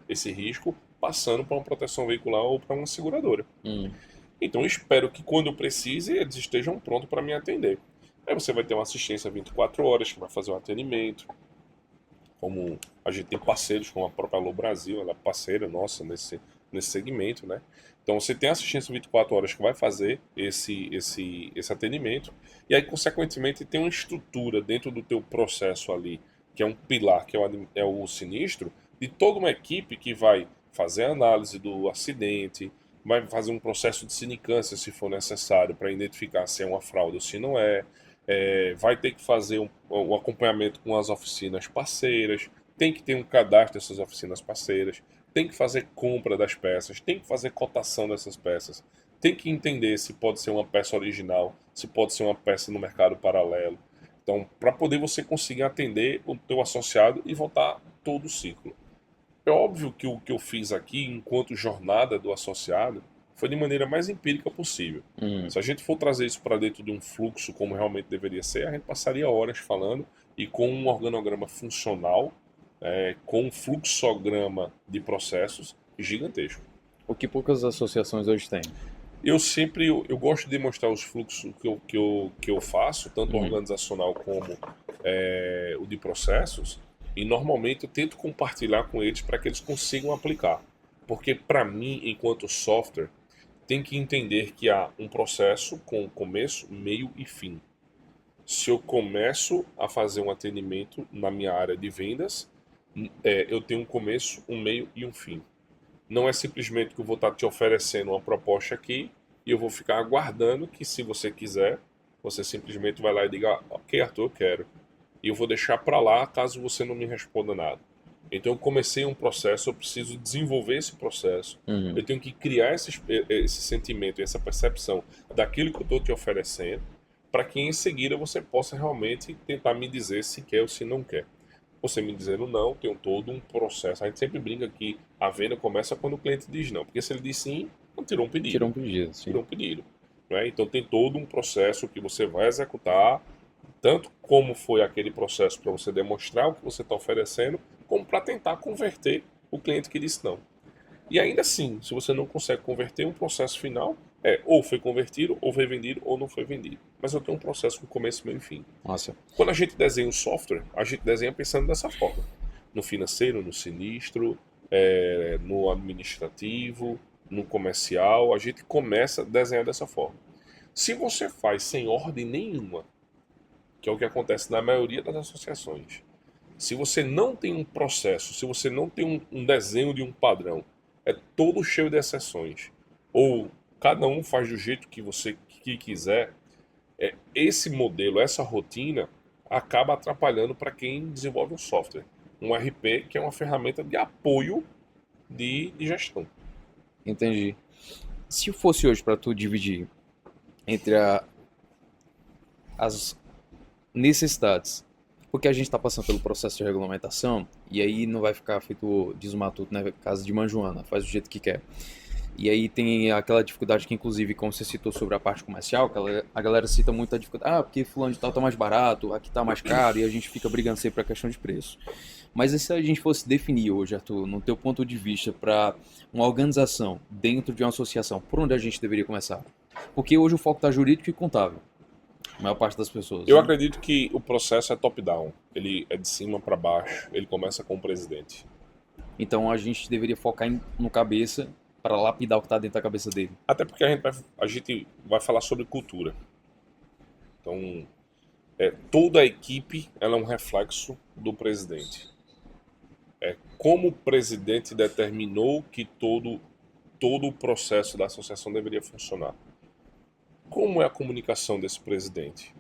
Speaker 1: esse risco passando para uma proteção veicular ou para uma seguradora. Então eu espero que quando eu precise, eles estejam prontos para me atender. Aí você vai ter uma assistência 24 horas que vai fazer um atendimento. Como a gente tem parceiros como a própria Alô Brasil, ela é parceira nossa nesse segmento, né? Então você tem assistência 24 horas que vai fazer esse atendimento, e aí, consequentemente, tem uma estrutura dentro do teu processo ali, que é um pilar, que é o sinistro, de toda uma equipe que vai fazer a análise do acidente, vai fazer um processo de sindicância, se for necessário, para identificar se é uma fraude ou se não é, vai ter que fazer um acompanhamento com as oficinas parceiras, tem que ter um cadastro dessas oficinas parceiras, tem que fazer compra das peças, tem que fazer cotação dessas peças, tem que entender se pode ser uma peça original, se pode ser uma peça no mercado paralelo. Então, para poder você conseguir atender o teu associado e voltar todo o ciclo. É óbvio que o que eu fiz aqui, enquanto jornada do associado, foi de maneira mais empírica possível. Se a gente for trazer isso para dentro de um fluxo como realmente deveria ser, a gente passaria horas falando, e com um organograma funcional, com um fluxograma de processos gigantesco.
Speaker 2: O que poucas associações hoje têm.
Speaker 1: Eu gosto de mostrar os fluxos que eu faço, tanto organizacional como o de processos, e normalmente eu tento compartilhar com eles para que eles consigam aplicar. Porque para mim, enquanto software, tem que entender que há um processo com começo, meio e fim. Se eu começo a fazer um atendimento na minha área de vendas, eu tenho um começo, um meio e um fim. Não é simplesmente que eu vou estar te oferecendo uma proposta aqui e eu vou ficar aguardando que, se você quiser, você simplesmente vai lá e diga: ok, Arthur, eu quero. E eu vou deixar para lá caso você não me responda nada. Então eu comecei um processo, eu preciso desenvolver esse processo. Eu tenho que criar esse sentimento, essa percepção daquilo que eu estou te oferecendo, para que em seguida você possa realmente tentar me dizer se quer ou se não quer. Você me dizendo não, tem todo um processo. A gente sempre brinca que a venda começa quando o cliente diz não. Porque se ele diz sim, não tirou um pedido.
Speaker 2: Tirou um pedido, sim.
Speaker 1: Tirou um pedido. Né? Então tem todo um processo que você vai executar, tanto como foi aquele processo para você demonstrar o que você está oferecendo, como para tentar converter o cliente que disse não. E ainda assim, se você não consegue converter, um processo final ou foi convertido, ou foi vendido, ou não foi vendido. Mas eu tenho um processo com começo, meio e fim.
Speaker 2: Nossa.
Speaker 1: Quando a gente desenha um software, a gente desenha pensando dessa forma. No financeiro, no sinistro, no administrativo, no comercial, a gente começa a desenhar dessa forma. Se você faz sem ordem nenhuma, que é o que acontece na maioria das associações, se você não tem um processo, se você não tem um desenho de um padrão, é todo cheio de exceções, ou cada um faz do jeito que você quiser, esse modelo, essa rotina, acaba atrapalhando para quem desenvolve um software. Um RP, que é uma ferramenta de apoio de gestão.
Speaker 2: Entendi. Se fosse hoje para tu dividir entre as necessidades, porque a gente está passando pelo processo de regulamentação, e aí não vai ficar feito desmatuto, né? Casa de Manjoana, faz do jeito que quer. E aí tem aquela dificuldade que, inclusive, como você citou sobre a parte comercial, que a galera cita muito a dificuldade, porque fulano de tal tá mais barato, aqui tá mais caro, e a gente fica brigando sempre a questão de preço. Mas e se a gente fosse definir hoje, Arthur, no teu ponto de vista, para uma organização dentro de uma associação, por onde a gente deveria começar? Porque hoje o foco tá jurídico e contábil, a maior parte das pessoas.
Speaker 1: Eu acredito que o processo é top-down, ele é de cima para baixo, ele começa com o presidente.
Speaker 2: Então a gente deveria focar no cabeça, para lapidar o que está dentro da cabeça dele.
Speaker 1: Até porque a gente vai falar sobre cultura. Então, toda a equipe ela é um reflexo do presidente. Como o presidente determinou que todo o processo da associação deveria funcionar. Como é a comunicação desse presidente?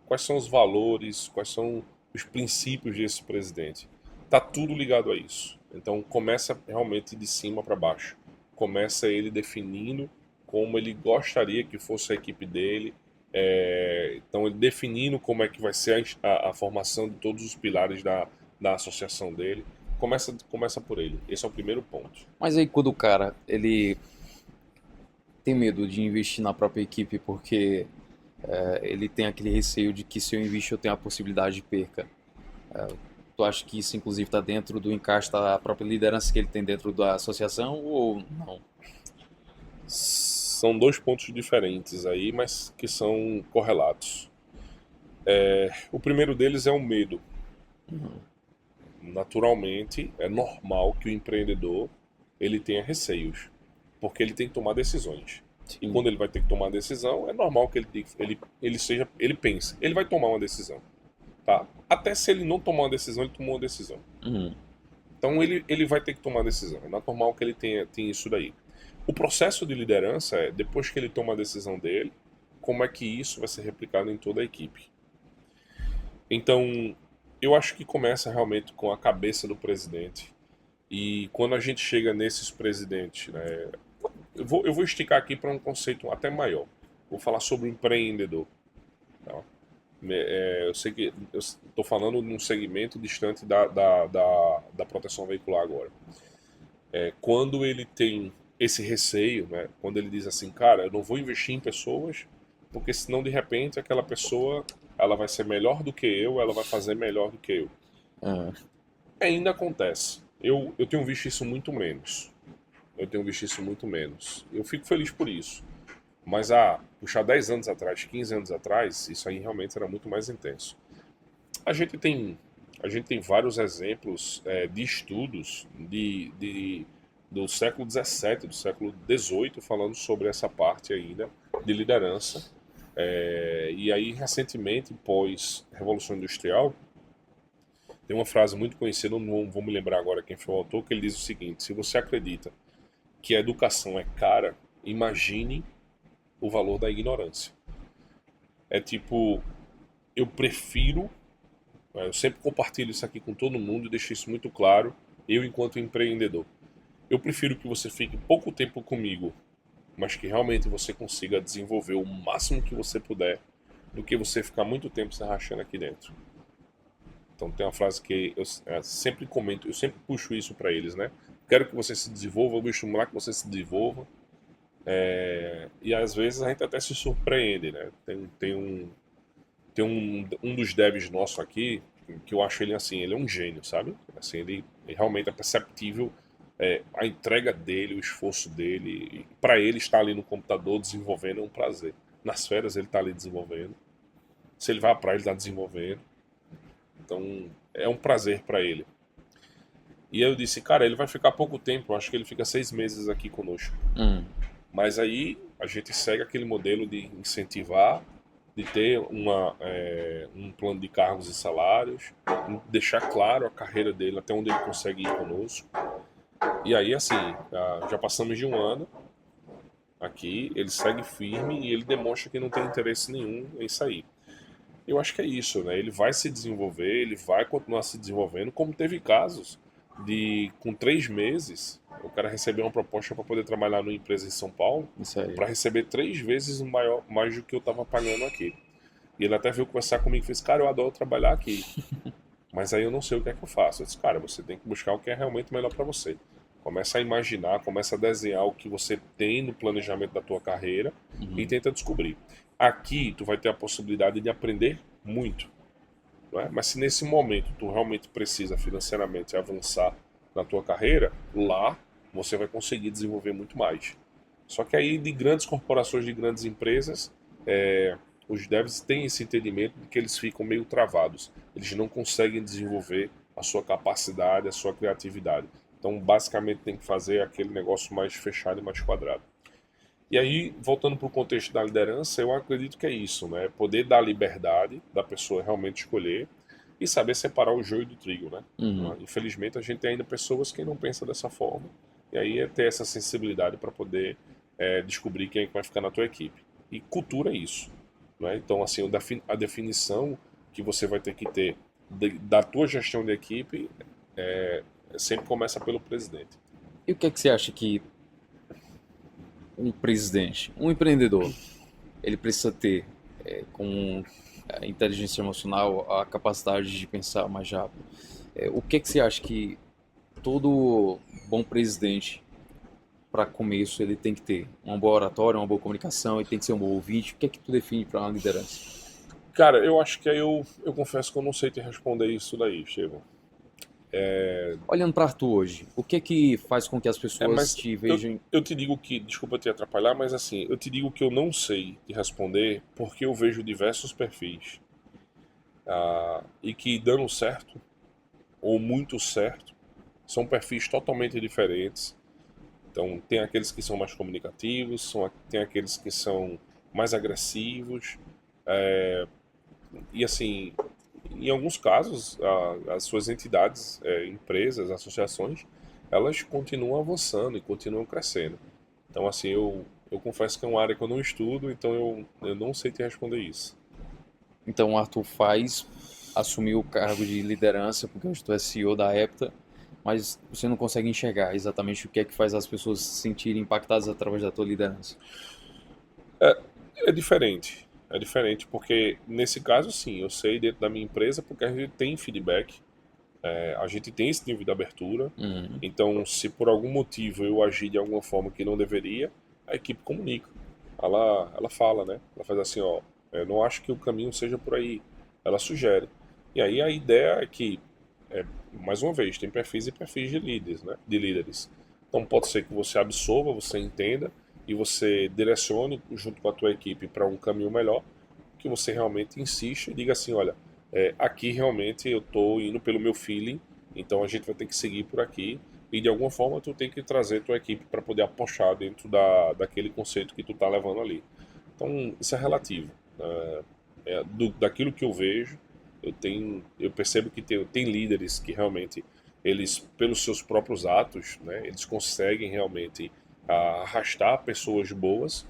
Speaker 1: Quais são os valores, quais são os princípios desse presidente? Está tudo ligado a isso. Então, começa realmente de cima para baixo. Começa ele definindo como ele gostaria que fosse a equipe dele, então ele definindo como é que vai ser a formação de todos os pilares da associação dele. Começa por ele, esse é o primeiro ponto.
Speaker 2: Mas aí quando o cara, ele tem medo de investir na própria equipe porque ele tem aquele receio de que se eu investir eu tenho a possibilidade de perca, tu acha que isso inclusive está dentro do encaixe da própria liderança que ele tem dentro da associação ou não?
Speaker 1: São dois pontos diferentes aí, mas que são correlatos. O primeiro deles é o medo. Naturalmente, é normal que o empreendedor ele tenha receios. porque ele tem que tomar decisões. E quando ele vai ter que tomar uma decisão, é normal que ele pense. Ele vai tomar uma decisão. Tá? Até se ele não tomar uma decisão, ele tomou uma decisão. Então ele vai ter que tomar uma decisão. É normal que ele tenha isso daí. O processo de liderança é, depois que ele toma a decisão dele, como é que isso vai ser replicado em toda a equipe. Então, eu acho que começa realmente com a cabeça do presidente. E quando a gente chega nesses presidentes, né, eu vou esticar aqui para um conceito até maior. Vou falar sobre o empreendedor. Tá? Eu sei que eu estou falando num segmento distante da proteção veicular agora. Quando ele tem esse receio, né, quando ele diz assim, cara, eu não vou investir em pessoas, porque senão de repente aquela pessoa ela vai ser melhor do que eu, ela vai fazer melhor do que eu. Ainda acontece. Eu tenho visto isso muito menos. Eu fico feliz por isso. Mas puxar 10 anos atrás, 15 anos atrás, isso aí realmente era muito mais intenso. A gente tem vários exemplos de estudos do século XVII, do século XVIII, falando sobre essa parte ainda de liderança. E aí, recentemente, pós-Revolução Industrial, tem uma frase muito conhecida, não vou me lembrar agora quem foi o autor, que ele diz o seguinte: se você acredita que a educação é cara, imagine o valor da ignorância. É tipo, eu prefiro, eu sempre compartilho isso aqui com todo mundo e deixo isso muito claro, eu enquanto empreendedor. Eu prefiro que você fique pouco tempo comigo, mas que realmente você consiga desenvolver o máximo que você puder, do que você ficar muito tempo se arrastando aqui dentro. Então tem uma frase que eu sempre comento, eu sempre puxo isso para eles, né? Quero que você se desenvolva, eu vou estimular que você se desenvolva. E às vezes a gente até se surpreende, né? Tem um dos devs nosso aqui, que eu acho ele assim, ele é um gênio, sabe? Assim, ele realmente é perceptível a entrega dele, o esforço dele. Para ele estar ali no computador desenvolvendo é um prazer. Nas férias ele está ali desenvolvendo. Se ele vai à praia, ele está desenvolvendo. Então é um prazer para ele. E aí eu disse, cara, ele vai ficar pouco tempo, eu acho que ele fica 6 meses aqui conosco. Mas aí a gente segue aquele modelo de incentivar, de ter um plano de cargos e salários, deixar claro a carreira dele, até onde ele consegue ir conosco. E aí, assim, já passamos de um ano aqui, ele segue firme e ele demonstra que não tem interesse nenhum em sair. Eu acho que é isso, né? Ele vai se desenvolver, ele vai continuar se desenvolvendo, como teve casos com 3 meses, o cara recebeu uma proposta para poder trabalhar numa empresa em São Paulo, para receber 3 vezes mais do que eu estava pagando aqui. E ele até veio conversar comigo e fez, cara, eu adoro trabalhar aqui, mas aí eu não sei o que é que eu faço. Eu disse, cara, você tem que buscar o que é realmente melhor para você. Começa a imaginar, começa a desenhar o que você tem no planejamento da tua carreira e tenta descobrir. Aqui tu vai ter a possibilidade de aprender muito. Não é? Mas se nesse momento tu realmente precisa financeiramente avançar na tua carreira, lá você vai conseguir desenvolver muito mais. Só que aí de grandes corporações, de grandes empresas, os devs têm esse entendimento de que eles ficam meio travados. Eles não conseguem desenvolver a sua capacidade, a sua criatividade. Então basicamente tem que fazer aquele negócio mais fechado e mais quadrado. E aí, voltando para o contexto da liderança, eu acredito que é isso, né? Poder dar liberdade da pessoa realmente escolher e saber separar o joio do trigo, né? Infelizmente, a gente tem ainda pessoas que não pensam dessa forma. E aí é ter essa sensibilidade para poder descobrir quem é que vai ficar na tua equipe. E cultura é isso, né? Então, assim, a definição que você vai ter que ter da tua gestão de equipe sempre começa pelo presidente.
Speaker 2: E o que é que você acha que um presidente, um empreendedor, ele precisa ter com a inteligência emocional, a capacidade de pensar mais rápido? O que é que você acha que todo bom presidente, para começo, ele tem que ter? Uma boa oratória, uma boa comunicação, ele tem que ser um bom ouvinte? O que é que tu define para uma liderança?
Speaker 1: Cara, eu acho que eu confesso que eu não sei te responder isso daí, Estevão.
Speaker 2: Olhando para tu hoje, o que é que faz com que as pessoas te vejam?
Speaker 1: Eu te digo que, desculpa te atrapalhar, mas assim, eu te digo que eu não sei te responder porque eu vejo diversos perfis e que dando certo, ou muito certo, são perfis totalmente diferentes, Então, tem aqueles que são mais comunicativos, tem aqueles que são mais agressivos. E, assim, em alguns casos, as suas entidades, empresas, associações, elas continuam avançando e continuam crescendo. Então, assim, eu confesso que é uma área que eu não estudo, então eu não sei te responder isso.
Speaker 2: Então, o Arthur assumiu o cargo de liderança, porque hoje tu é CEO da Hepta, mas você não consegue enxergar exatamente o que é que faz as pessoas se sentirem impactadas através da tua liderança.
Speaker 1: É diferente. É diferente porque, nesse caso, sim, eu sei dentro da minha empresa porque a gente tem feedback, a gente tem esse nível de abertura. Então, se por algum motivo eu agir de alguma forma que não deveria, a equipe comunica. Ela fala, né? Ela faz assim, ó, eu não acho que o caminho seja por aí. Ela sugere. E aí a ideia é que, mais uma vez, tem perfis e perfis de líderes, né? De líderes. Então pode ser que você absorva, você entenda e você direcione junto com a tua equipe para um caminho melhor, que você realmente insiste e diga assim, olha, aqui realmente eu estou indo pelo meu feeling, então a gente vai ter que seguir por aqui e de alguma forma tu tem que trazer tua equipe para poder apoiar dentro daquele conceito que tu tá levando ali. Então isso é relativo. Daquilo que eu vejo, eu percebo que tem líderes que realmente eles, pelos seus próprios atos, né, eles conseguem realmente arrastar pessoas boas,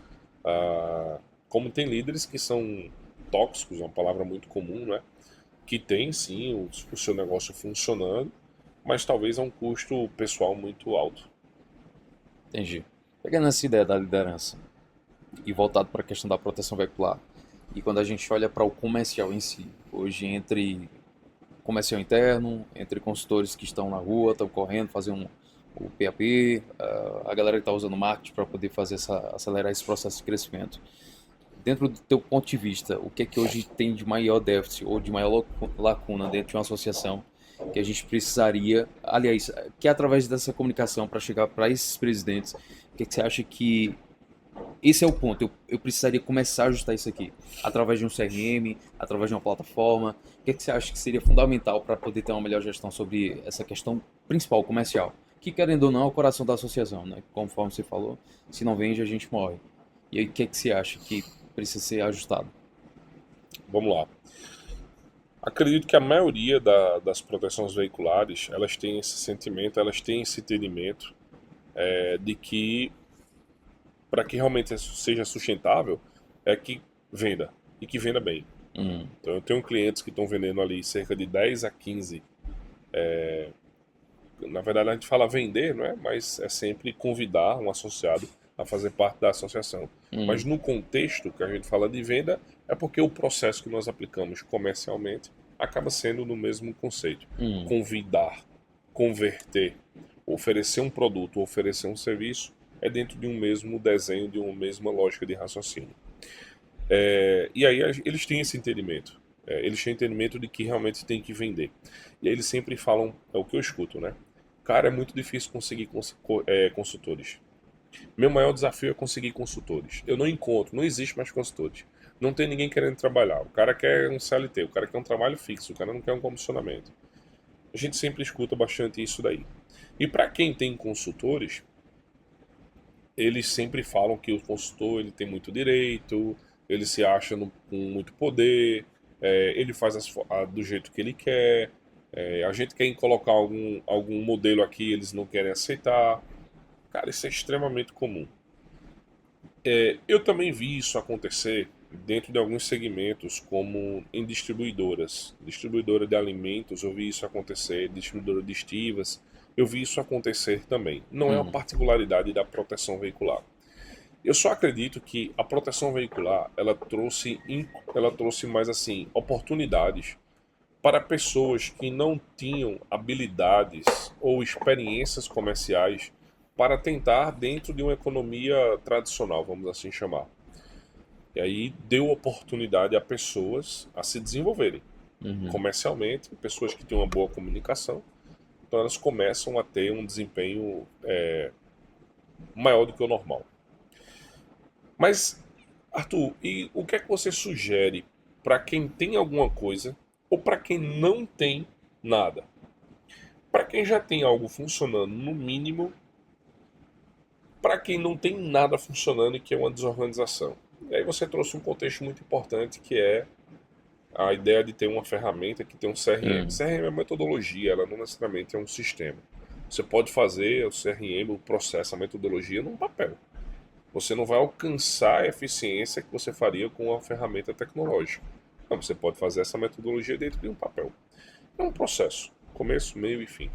Speaker 1: como tem líderes que são tóxicos, uma palavra muito comum, né, que tem sim o seu negócio funcionando, mas talvez a um custo pessoal muito alto.
Speaker 2: Entendi. Pegando essa ideia da liderança e voltado para a questão da proteção veicular, e quando a gente olha para o comercial em si, hoje entre comercial interno, entre consultores que estão na rua, estão correndo, fazer o PAP, a galera que está usando marketing para poder acelerar esse processo de crescimento. Dentro do teu ponto de vista, o que é que hoje tem de maior déficit ou de maior lacuna dentro de uma associação que a gente precisaria, aliás, que é através dessa comunicação para chegar para esses presidentes, o que é que você acha que esse é o ponto, eu precisaria começar a ajustar isso aqui, através de um CRM, através de uma plataforma, o que é que você acha que seria fundamental para poder ter uma melhor gestão sobre essa questão principal, comercial, que querendo ou não é o coração da associação, né? Conforme você falou, se não vende a gente morre. E aí o que é que você acha que precisa ser ajustado?
Speaker 1: Vamos lá. Acredito que a maioria das proteções veiculares, elas têm esse sentimento, elas têm esse entendimento de que, para que realmente isso seja sustentável, é que venda, e que venda bem. Então eu tenho clientes que estão vendendo ali cerca de 10 a 15. Na verdade a gente fala vender, não é? Mas é sempre convidar um associado a fazer parte da associação. Mas no contexto que a gente fala de venda, é porque o processo que nós aplicamos comercialmente acaba sendo no mesmo conceito. Convidar, converter, oferecer um produto, oferecer um serviço, é dentro de um mesmo desenho, de uma mesma lógica de raciocínio. E aí eles têm esse entendimento. Eles têm entendimento de que realmente tem que vender. E aí eles sempre falam, é o que eu escuto, né? Cara, é muito difícil conseguir consultores. Meu maior desafio é conseguir consultores. Eu não encontro, não existe mais consultores. Não tem ninguém querendo trabalhar. O cara quer um CLT, o cara quer um trabalho fixo, o cara não quer um comissionamento. A gente sempre escuta bastante isso daí. E para quem tem consultores, eles sempre falam que o consultor ele tem muito direito, ele se acha com muito poder, ele faz do jeito que ele quer. A gente quer colocar algum modelo aqui, eles não querem aceitar. Cara, isso é extremamente comum. Eu também vi isso acontecer dentro de alguns segmentos, como em distribuidoras. Distribuidora de alimentos, eu vi isso acontecer. Distribuidora de estivas, eu vi isso acontecer também. Não é uma particularidade da proteção veicular. Eu só acredito que a proteção veicular ela trouxe mais assim oportunidades para pessoas que não tinham habilidades ou experiências comerciais para tentar dentro de uma economia tradicional, vamos assim chamar. E aí deu oportunidade a pessoas a se desenvolverem comercialmente, pessoas que têm uma boa comunicação, então elas começam a ter um desempenho maior do que o normal. Mas, Arthur, e o que é que você sugere para quem tem alguma coisa ou para quem não tem nada? Para quem já tem algo funcionando, no mínimo, para quem não tem nada funcionando e que é uma desorganização. E aí você trouxe um contexto muito importante, que é a ideia de ter uma ferramenta que tem um CRM. CRM é metodologia, ela não necessariamente é um sistema. Você pode fazer o CRM, o processo, a metodologia num papel. Você não vai alcançar a eficiência que você faria com uma ferramenta tecnológica. Então, você pode fazer essa metodologia dentro de um papel. É um processo, começo, meio e fim.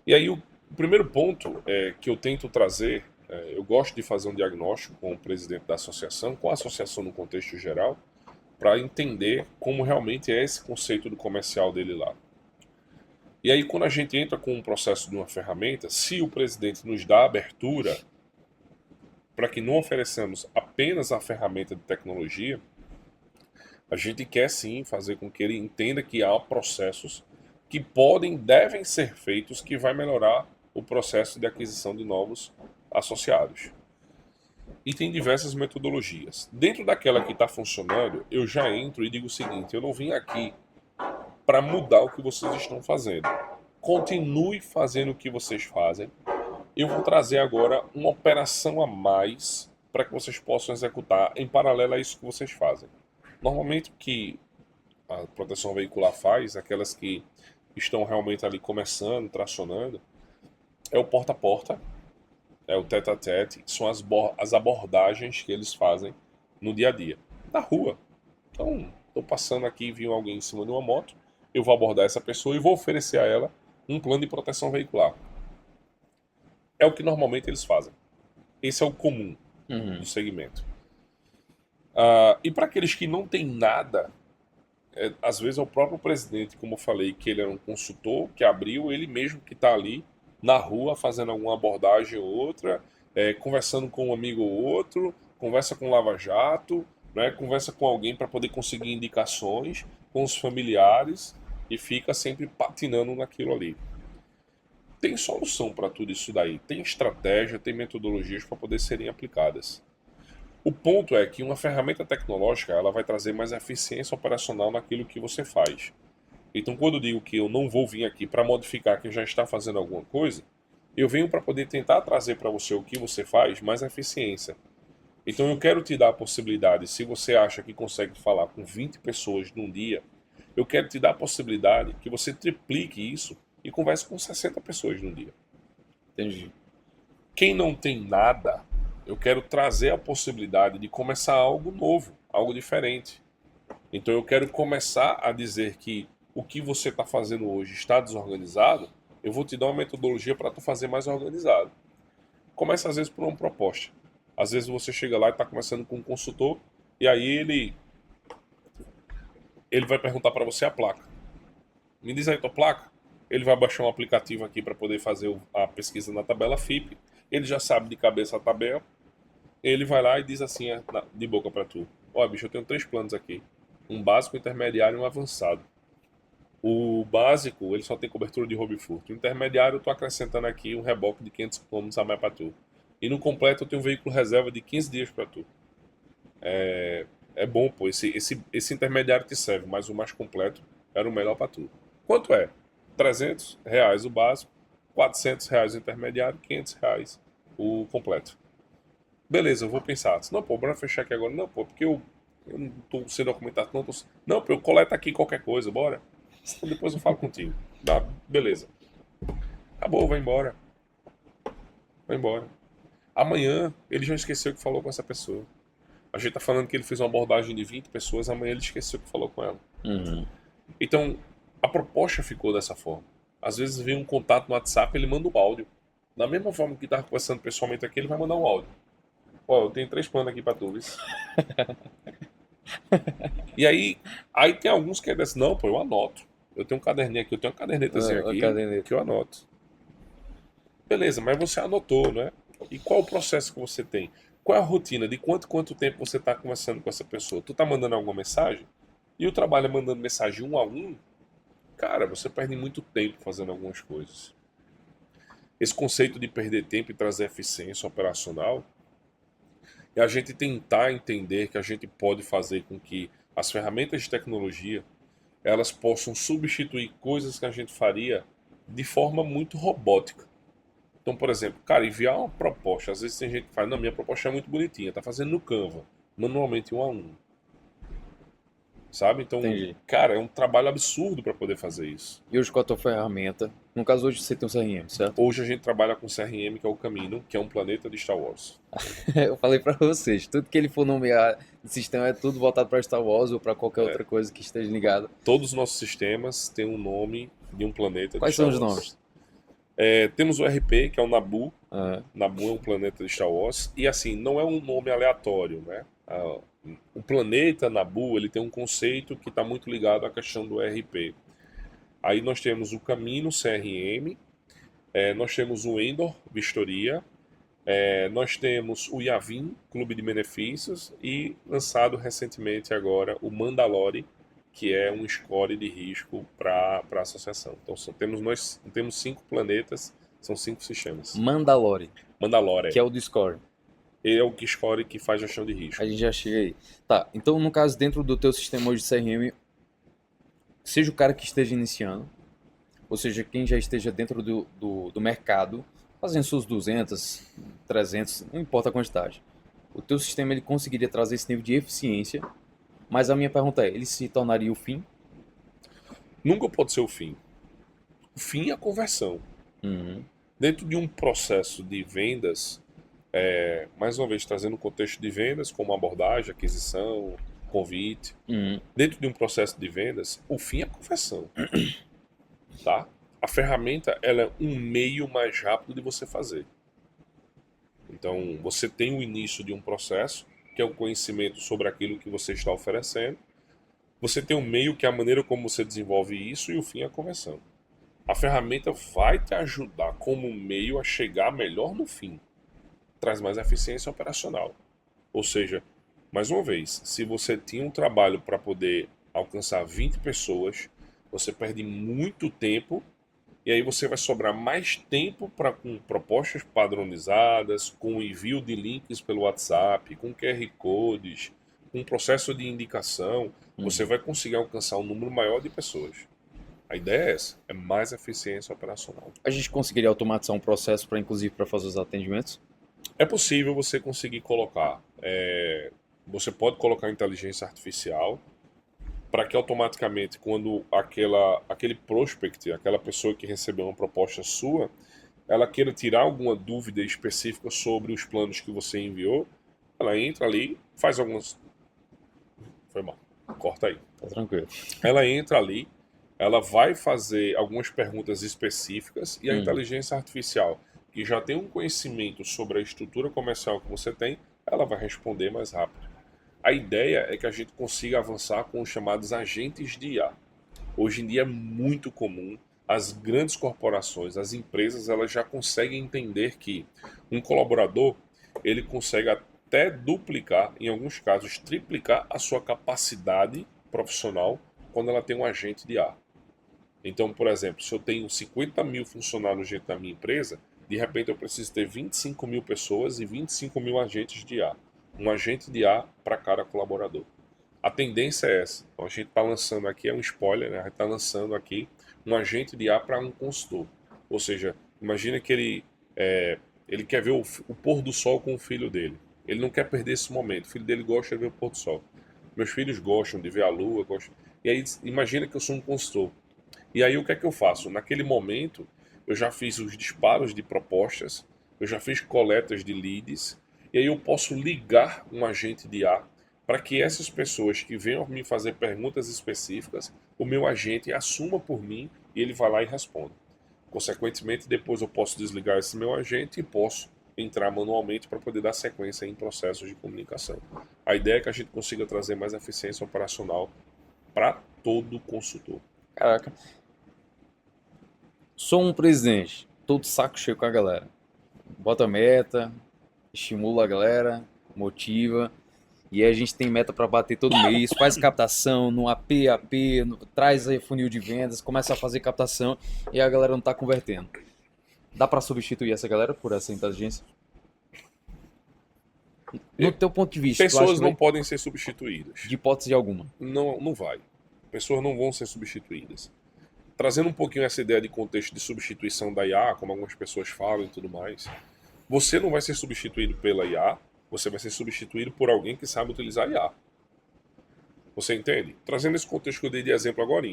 Speaker 1: E aí o primeiro ponto que eu tento trazer, eu gosto de fazer um diagnóstico com o presidente da associação, com a associação no contexto geral, para entender como realmente é esse conceito do comercial dele lá. E aí quando a gente entra com um processo de uma ferramenta, se o presidente nos dá abertura para que não ofereçamos apenas a ferramenta de tecnologia, a gente quer sim fazer com que ele entenda que há processos que devem ser feitos que vai melhorar o processo de aquisição de novos associados. E tem diversas metodologias. Dentro daquela que está funcionando, eu já entro e digo o seguinte: eu não vim aqui para mudar o que vocês estão fazendo. Continue fazendo o que vocês fazem. Eu vou trazer agora uma operação a mais para que vocês possam executar em paralelo a isso que vocês fazem. Normalmente o que a proteção veicular faz, aquelas que estão realmente ali começando, tracionando, é o porta a porta, é o tete a tete, são as abordagens que eles fazem no dia a dia, na rua. Então, estou passando aqui e vi alguém em cima de uma moto, eu vou abordar essa pessoa e vou oferecer a ela um plano de proteção veicular. É o que normalmente eles fazem. Esse é o comum do segmento. E para aqueles que não têm nada, às vezes é o próprio presidente, como eu falei, que ele era um consultor, que abriu, ele mesmo que está ali na rua fazendo alguma abordagem ou outra, conversando com um amigo ou outro, conversa com o Lava Jato, né, conversa com alguém para poder conseguir indicações, com os familiares, e fica sempre patinando naquilo ali. Tem solução para tudo isso daí, tem estratégia, tem metodologias para poder serem aplicadas. O ponto é que uma ferramenta tecnológica ela vai trazer mais eficiência operacional naquilo que você faz. Então, quando eu digo que eu não vou vir aqui para modificar quem já está fazendo alguma coisa, eu venho para poder tentar trazer para você o que você faz, mais eficiência. Então, eu quero te dar a possibilidade, se você acha que consegue falar com 20 pessoas num dia, eu quero te dar a possibilidade que você triplique isso e converse com 60 pessoas num dia.
Speaker 2: Entendi.
Speaker 1: Quem não tem nada, eu quero trazer a possibilidade de começar algo novo, algo diferente. Então eu quero começar a dizer que o que você está fazendo hoje está desorganizado, eu vou te dar uma metodologia para tu fazer mais organizado. Começa às vezes por uma proposta. Às vezes você chega lá e está conversando com um consultor e aí ele vai perguntar para você a placa. Me diz aí tua placa. Ele vai baixar um aplicativo aqui para poder fazer a pesquisa na tabela FIPE. Ele já sabe de cabeça a tabela. Ele vai lá e diz assim de boca para tu: ó, bicho, eu tenho 3 planos aqui. Um básico, um intermediário e um avançado. O básico, ele só tem cobertura de roubo e furto. O intermediário, eu tô acrescentando aqui um reboque de 500 km a mais para tu. E no completo, eu tenho um veículo reserva de 15 dias para tu. É bom, pô. Esse intermediário te serve, mas o mais completo era o melhor para tu. Quanto é? R$300 o básico, R$400 o intermediário, R$500 o completo. Beleza, eu vou pensar. Não, pô, bora fechar aqui agora. Não, pô, porque eu não tô sem documentado. Não, pô, eu coleto aqui qualquer coisa, bora. Então depois eu falo contigo. Tá, beleza. Acabou, vai embora. Vai embora. Amanhã ele já esqueceu que falou com essa pessoa. A gente tá falando que ele fez uma abordagem de 20 pessoas, amanhã ele esqueceu que falou com ela. Então, a proposta ficou dessa forma. Às vezes vem um contato no WhatsApp, ele manda um áudio. Da mesma forma que tá conversando pessoalmente aqui, ele vai mandar um áudio. Ó, eu tenho 3 planos aqui pra tu, viu? E aí tem alguns que é desse, não, pô, eu anoto. Eu tenho um caderninho aqui, eu tenho uma cadernetazinha aqui que eu anoto. Beleza, mas você anotou, né? E qual o processo que você tem? Qual é a rotina? De quanto tempo você está conversando com essa pessoa? Tu tá mandando alguma mensagem? E o trabalho é mandando mensagem 1 a 1? Cara, você perde muito tempo fazendo algumas coisas. Esse conceito de perder tempo e trazer eficiência operacional é a gente tentar entender que a gente pode fazer com que as ferramentas de tecnologia elas possam substituir coisas que a gente faria de forma muito robótica. Então, por exemplo, cara, enviar uma proposta. Às vezes tem gente que fala, não, minha proposta é muito bonitinha, tá fazendo no Canva, manualmente 1 a 1. Sabe? Então,
Speaker 2: Entendi.
Speaker 1: cara, é um trabalho absurdo para poder fazer isso.
Speaker 2: E hoje com a tua ferramenta, no caso hoje você tem um CRM, certo?
Speaker 1: Hoje a gente trabalha com CRM, que é o Camino, que é um planeta de Star Wars.
Speaker 2: Eu falei pra vocês, tudo que ele for nomear de sistema é tudo voltado pra Star Wars ou pra qualquer outra coisa que esteja ligada.
Speaker 1: Todos os nossos sistemas têm um nome de um planeta
Speaker 2: Quais
Speaker 1: de Star
Speaker 2: são os
Speaker 1: Wars.
Speaker 2: nomes?
Speaker 1: Temos o RP, que é o Naboo.
Speaker 2: Ah,
Speaker 1: Naboo é um planeta de Star Wars. E assim, não é um nome aleatório, né? O planeta Naboo, ele tem um conceito que está muito ligado à questão do RP. Aí nós temos o Camino CRM, nós temos o Endor Vistoria, nós temos o Yavin Clube de Benefícios e lançado recentemente agora o Mandalore, que é um score de risco para a associação. Então nós temos 5 planetas, são 5 sistemas.
Speaker 2: Mandalore,
Speaker 1: Mandalore,
Speaker 2: que é o Discord.
Speaker 1: ele é o que score que faz gestão de risco.
Speaker 2: A gente já chega aí. Tá, então no caso dentro do teu sistema hoje de CRM, seja o cara que esteja iniciando, ou seja, quem já esteja dentro do mercado, fazendo seus 200, 300, não importa a quantidade. O teu sistema ele conseguiria trazer esse nível de eficiência, mas a minha pergunta é, ele se tornaria o fim?
Speaker 1: Nunca pode ser o fim. O fim é a conversão.
Speaker 2: Uhum.
Speaker 1: Dentro de um processo de vendas, mais uma vez trazendo o contexto de vendas, como abordagem, aquisição, convite.
Speaker 2: Uhum.
Speaker 1: Dentro de um processo de vendas, o fim é a conversão. Tá? A ferramenta ela é um meio mais rápido de você fazer. Então, você tem o início de um processo, que é o conhecimento sobre aquilo que você está oferecendo. Você tem um meio, que é a maneira como você desenvolve isso, e o fim é a conversão. A ferramenta vai te ajudar como meio a chegar melhor no fim. Traz mais eficiência operacional. Ou seja, mais uma vez, se você tinha um trabalho para poder alcançar 20 pessoas, você perde muito tempo e aí você vai sobrar mais tempo com propostas padronizadas, com envio de links pelo WhatsApp, com QR Codes, com processo de indicação. Você vai conseguir alcançar um número maior de pessoas. A ideia é essa, é mais eficiência operacional.
Speaker 2: A gente conseguiria automatizar um processo para inclusive para fazer os atendimentos?
Speaker 1: É possível você conseguir colocar, você pode colocar inteligência artificial para que automaticamente quando aquele prospect, aquela pessoa que recebeu uma proposta sua, ela queira tirar alguma dúvida específica sobre os planos que você enviou, ela entra ali, faz algumas... Foi mal, corta aí.
Speaker 2: Tá tranquilo.
Speaker 1: Ela entra ali, ela vai fazer algumas perguntas específicas e a inteligência artificial, que já tem um conhecimento sobre a estrutura comercial que você tem, ela vai responder mais rápido. A ideia é que a gente consiga avançar com os chamados agentes de IA. Hoje em dia é muito comum, as grandes corporações, as empresas, elas já conseguem entender que um colaborador, ele consegue até duplicar, em alguns casos triplicar a sua capacidade profissional quando ela tem um agente de IA. Então, por exemplo, se eu tenho 50 mil funcionários dentro da minha empresa, de repente eu preciso ter 25 mil pessoas e 25 mil agentes de IA. Um agente de IA para cada colaborador. A tendência é essa. Então, a gente está lançando aqui, é um spoiler, né? A gente está lançando aqui um agente de IA para um consultor. Ou seja, imagina que ele quer ver o pôr do sol com o filho dele. Ele não quer perder esse momento. O filho dele gosta de ver o pôr do sol. Meus filhos gostam de ver a lua. E aí, imagina que eu sou um consultor. E aí, o que é que eu faço? Naquele momento, eu já fiz os disparos de propostas, eu já fiz coletas de leads, e aí eu posso ligar um agente de IA para que essas pessoas que venham me fazer perguntas específicas, o meu agente assuma por mim e ele vai lá e responde. Consequentemente, depois eu posso desligar esse meu agente e posso entrar manualmente para poder dar sequência em processos de comunicação. A ideia é que a gente consiga trazer mais eficiência operacional para todo consultor.
Speaker 2: Caraca. Sou um presidente, todo saco cheio com a galera. Bota meta, estimula a galera, motiva. E aí a gente tem meta para bater todo mês, faz captação no AP, traz aí funil de vendas, começa a fazer captação e a galera não tá convertendo. Dá para substituir essa galera por essa inteligência? No teu ponto de vista,
Speaker 1: Pessoas não podem ser substituídas.
Speaker 2: De hipótese alguma.
Speaker 1: Não vai. Pessoas não vão ser substituídas. trazendo um pouquinho essa ideia de contexto de substituição da IA, como algumas pessoas falam e tudo mais, você não vai ser substituído pela IA, você vai ser substituído por alguém que sabe utilizar IA. Você entende? Trazendo esse contexto que eu dei de exemplo agora.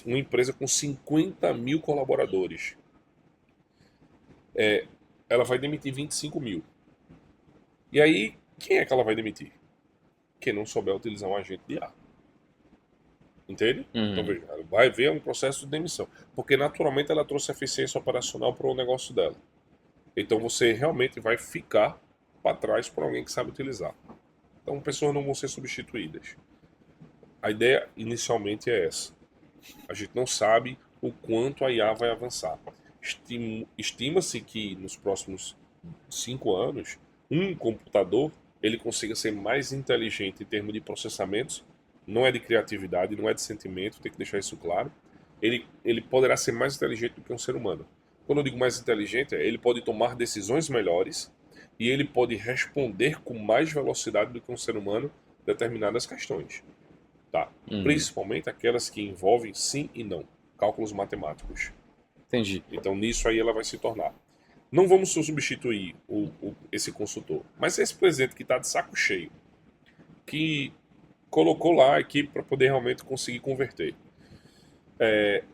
Speaker 1: Uma empresa com 50 mil colaboradores. Ela vai demitir 25 mil. E aí, quem é que ela vai demitir? Quem não souber utilizar um agente de IA. Entende? Então veja, ela vai ver um processo de demissão. Porque naturalmente ela trouxe eficiência operacional para o negócio dela. Então você realmente vai ficar para trás por alguém que sabe utilizar. Então pessoas não vão ser substituídas. A ideia inicialmente é essa. A gente não sabe o quanto a IA vai avançar. Estima-se que nos próximos 5 anos, um computador ele consiga ser mais inteligente em termos de processamentos. Não é de criatividade, não é de sentimento, tem que deixar isso claro. Ele poderá ser mais inteligente do que um ser humano. Quando eu digo mais inteligente, ele pode tomar decisões melhores e ele pode responder com mais velocidade do que um ser humano determinadas questões. Tá? Principalmente aquelas que envolvem sim e não, cálculos matemáticos.
Speaker 2: Entendi.
Speaker 1: Então nisso aí ela vai se tornar. Não vamos substituir esse consultor, mas esse presidente que está de saco cheio, que colocou lá a equipe para poder realmente conseguir converter.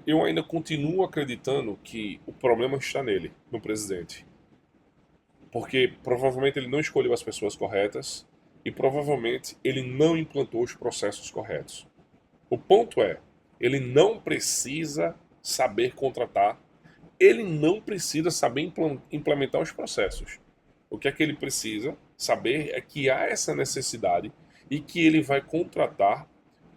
Speaker 1: Eu ainda continuo acreditando que o problema está nele, no presidente. Porque provavelmente ele não escolheu as pessoas corretas e provavelmente ele não implantou os processos corretos. O ponto é, ele não precisa saber contratar, ele não precisa saber implementar os processos. O que é que ele precisa saber é que há essa necessidade e que ele vai contratar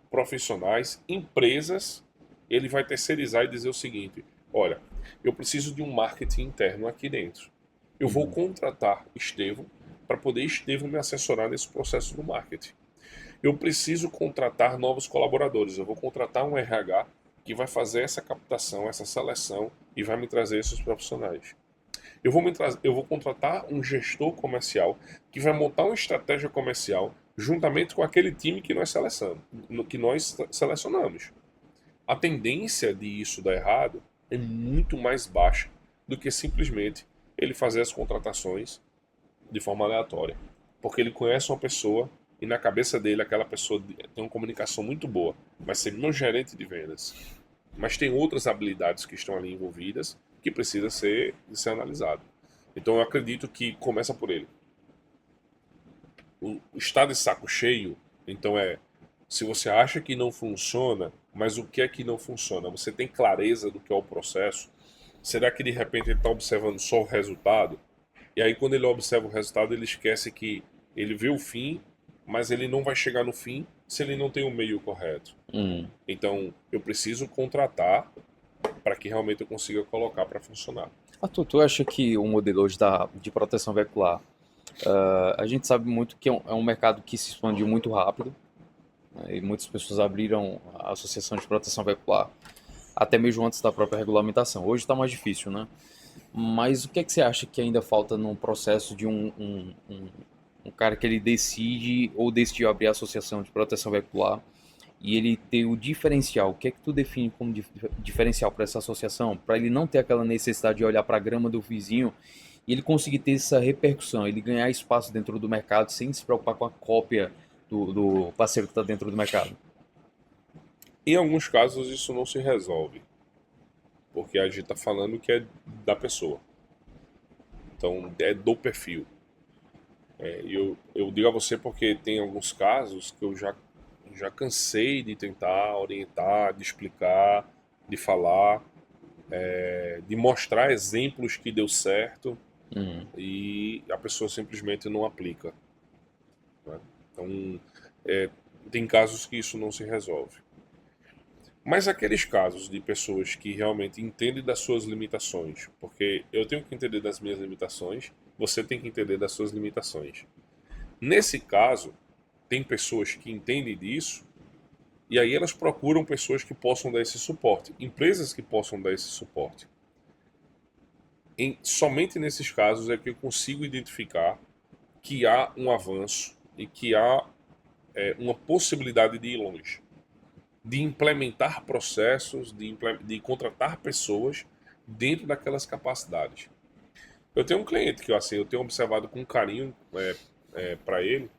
Speaker 1: profissionais, empresas, ele vai terceirizar e dizer o seguinte: olha, eu preciso de um marketing interno aqui dentro. Eu vou contratar Estevão para poder Estevão me assessorar nesse processo do marketing. Eu preciso contratar novos colaboradores. Eu vou contratar um RH que vai fazer essa captação, essa seleção e vai me trazer esses profissionais. Eu vou contratar um gestor comercial que vai montar uma estratégia comercial juntamente com aquele time que nós selecionamos. A tendência de isso dar errado é muito mais baixa do que simplesmente ele fazer as contratações de forma aleatória. Porque ele conhece uma pessoa e na cabeça dele aquela pessoa tem uma comunicação muito boa, vai ser meu gerente de vendas. Mas tem outras habilidades que estão ali envolvidas que precisa ser analisado. Então eu acredito que começa por ele. O estar de saco cheio, então se você acha que não funciona, mas o que é que não funciona? Você tem clareza do que é o processo? Será que de repente ele está observando só o resultado? E aí quando ele observa o resultado, ele esquece que ele vê o fim, mas ele não vai chegar no fim se ele não tem o meio correto. Então eu preciso contratar para que realmente eu consiga colocar para funcionar.
Speaker 2: Arthur, tu acha que o modelo hoje de proteção veicular, a gente sabe muito que é um mercado que se expandiu muito rápido, né, e muitas pessoas abriram a Associação de Proteção Veicular até mesmo antes da própria regulamentação. Hoje está mais difícil, né? Mas o que é que você acha que ainda falta no processo de um cara que ele decide ou decidiu abrir a Associação de Proteção Veicular e ele ter o diferencial? O que é que tu define como diferencial para essa associação? Para ele não ter aquela necessidade de olhar para a grama do vizinho e ele conseguir ter essa repercussão, ele ganhar espaço dentro do mercado sem se preocupar com a cópia do parceiro que está dentro do mercado?
Speaker 1: Em alguns casos isso não se resolve, porque a gente está falando que é da pessoa. Então é do perfil. Eu digo a você porque tem alguns casos que eu já cansei de tentar orientar, de explicar, de falar, de mostrar exemplos que deu certo e a pessoa simplesmente não aplica. Né? Então, tem casos que isso não se resolve. Mas aqueles casos de pessoas que realmente entendem das suas limitações, porque eu tenho que entender das minhas limitações, você tem que entender das suas limitações. Nesse caso, tem pessoas que entendem disso e aí elas procuram pessoas que possam dar esse suporte, empresas que possam dar esse suporte. Somente nesses casos é que eu consigo identificar que há um avanço e que há uma possibilidade de ir longe. de implementar processos, de contratar pessoas dentro daquelas capacidades. Eu tenho um cliente que assim, eu tenho observado com carinho para ele.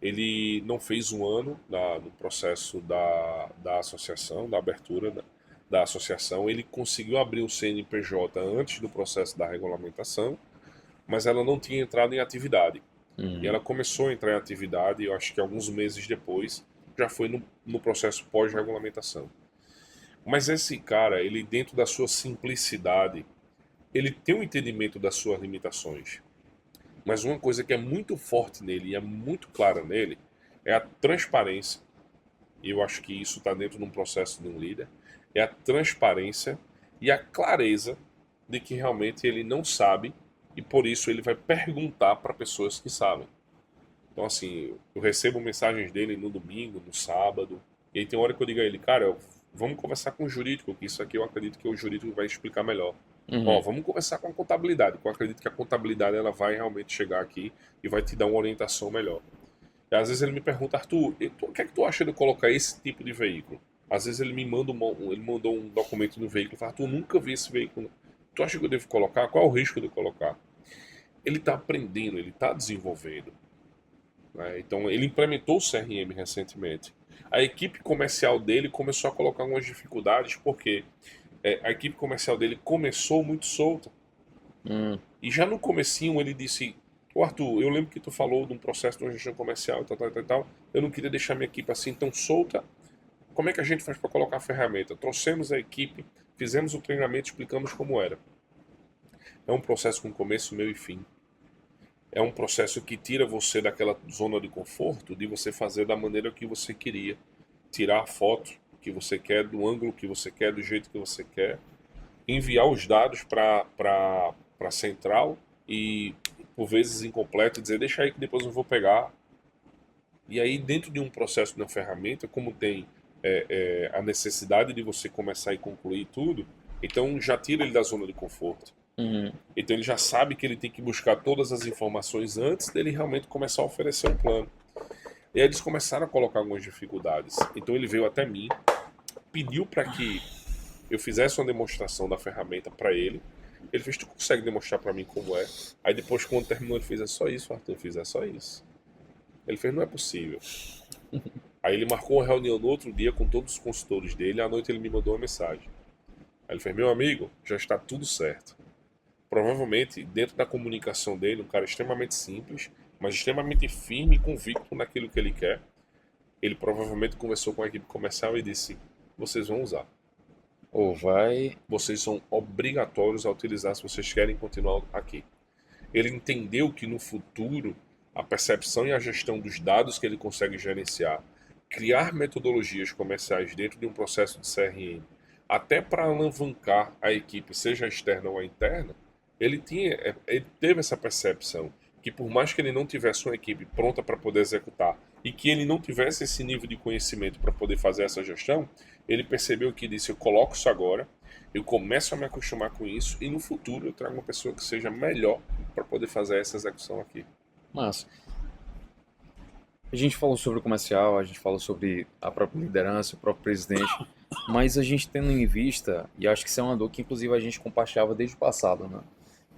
Speaker 1: Ele não fez um ano no processo da associação, da abertura da associação. Ele conseguiu abrir o CNPJ antes do processo da regulamentação, mas ela não tinha entrado em atividade. E ela começou a entrar em atividade, eu acho que alguns meses depois, já foi no processo pós-regulamentação. Mas esse cara, ele dentro da sua simplicidade, ele tem um entendimento das suas limitações. Mas uma coisa que é muito forte nele e é muito clara nele é a transparência. E eu acho que isso está dentro de um processo de um líder. É a transparência e a clareza de que realmente ele não sabe e por isso ele vai perguntar para pessoas que sabem. Então assim, eu recebo mensagens dele no domingo, no sábado, e aí tem hora que eu digo a ele, cara, vamos conversar com o jurídico, que isso aqui eu acredito que o jurídico vai explicar melhor. Ó, vamos conversar com a contabilidade, porque eu acredito que a contabilidade ela vai realmente chegar aqui e vai te dar uma orientação melhor. E às vezes ele me pergunta, Arthur, o que é que tu acha de eu colocar esse tipo de veículo? Às vezes ele me manda ele mandou um documento do veículo e fala, Arthur, eu nunca vi esse veículo. Tu acha que eu devo colocar? Qual é o risco de eu colocar? Ele está aprendendo, ele está desenvolvendo. Né? Então ele implementou o CRM recentemente. A equipe comercial dele começou a colocar algumas dificuldades, porque a equipe comercial dele começou muito solta. E já no comecinho ele disse, ô Arthur, eu lembro que tu falou de um processo de uma gestão comercial e tal. Eu não queria deixar minha equipe assim tão solta. Como é que a gente faz para colocar a ferramenta? Trouxemos a equipe, fizemos o treinamento, explicamos como era. É um processo com começo, meio e fim. É um processo que tira você daquela zona de conforto de você fazer da maneira que você queria. Tirar a foto que você quer, do ângulo que você quer, do jeito que você quer. Enviar os dados para a central e, por vezes, incompleto, dizer, deixa aí que depois eu vou pegar. E aí, dentro de um processo, de uma ferramenta, como tem a necessidade de você começar e concluir tudo, então já tira ele da zona de conforto. Então ele já sabe que ele tem que buscar todas as informações antes dele realmente começar a oferecer um plano. E aí eles começaram a colocar algumas dificuldades. Então ele veio até mim, pediu para que eu fizesse uma demonstração da ferramenta para ele. Ele fez, tu consegue demonstrar para mim como é? Aí depois, quando terminou, ele fez, é só isso, Arthur, eu fiz, é só isso. Ele fez, não é possível. Aí ele marcou uma reunião no outro dia com todos os consultores dele, à noite ele me mandou uma mensagem. Aí ele fez, meu amigo, já está tudo certo. Provavelmente, dentro da comunicação dele, um cara extremamente simples, mas extremamente firme e convicto naquilo que ele quer. Ele provavelmente conversou com a equipe comercial e disse, vocês vão usar.
Speaker 2: Ou vai...
Speaker 1: Vocês são obrigatórios a utilizar se vocês querem continuar aqui. Ele entendeu que no futuro, a percepção e a gestão dos dados que ele consegue gerenciar, criar metodologias comerciais dentro de um processo de CRM, até para alavancar a equipe, seja externa ou interna, ele teve essa percepção que por mais que ele não tivesse uma equipe pronta para poder executar e que ele não tivesse esse nível de conhecimento para poder fazer essa gestão, ele percebeu que disse, eu coloco isso agora, eu começo a me acostumar com isso e no futuro eu trago uma pessoa que seja melhor para poder fazer essa execução aqui.
Speaker 2: Massa. A gente falou sobre o comercial, a gente falou sobre a própria liderança, o próprio presidente, mas a gente tendo em vista, e acho que isso é uma dor que inclusive a gente compartilhava desde o passado, né?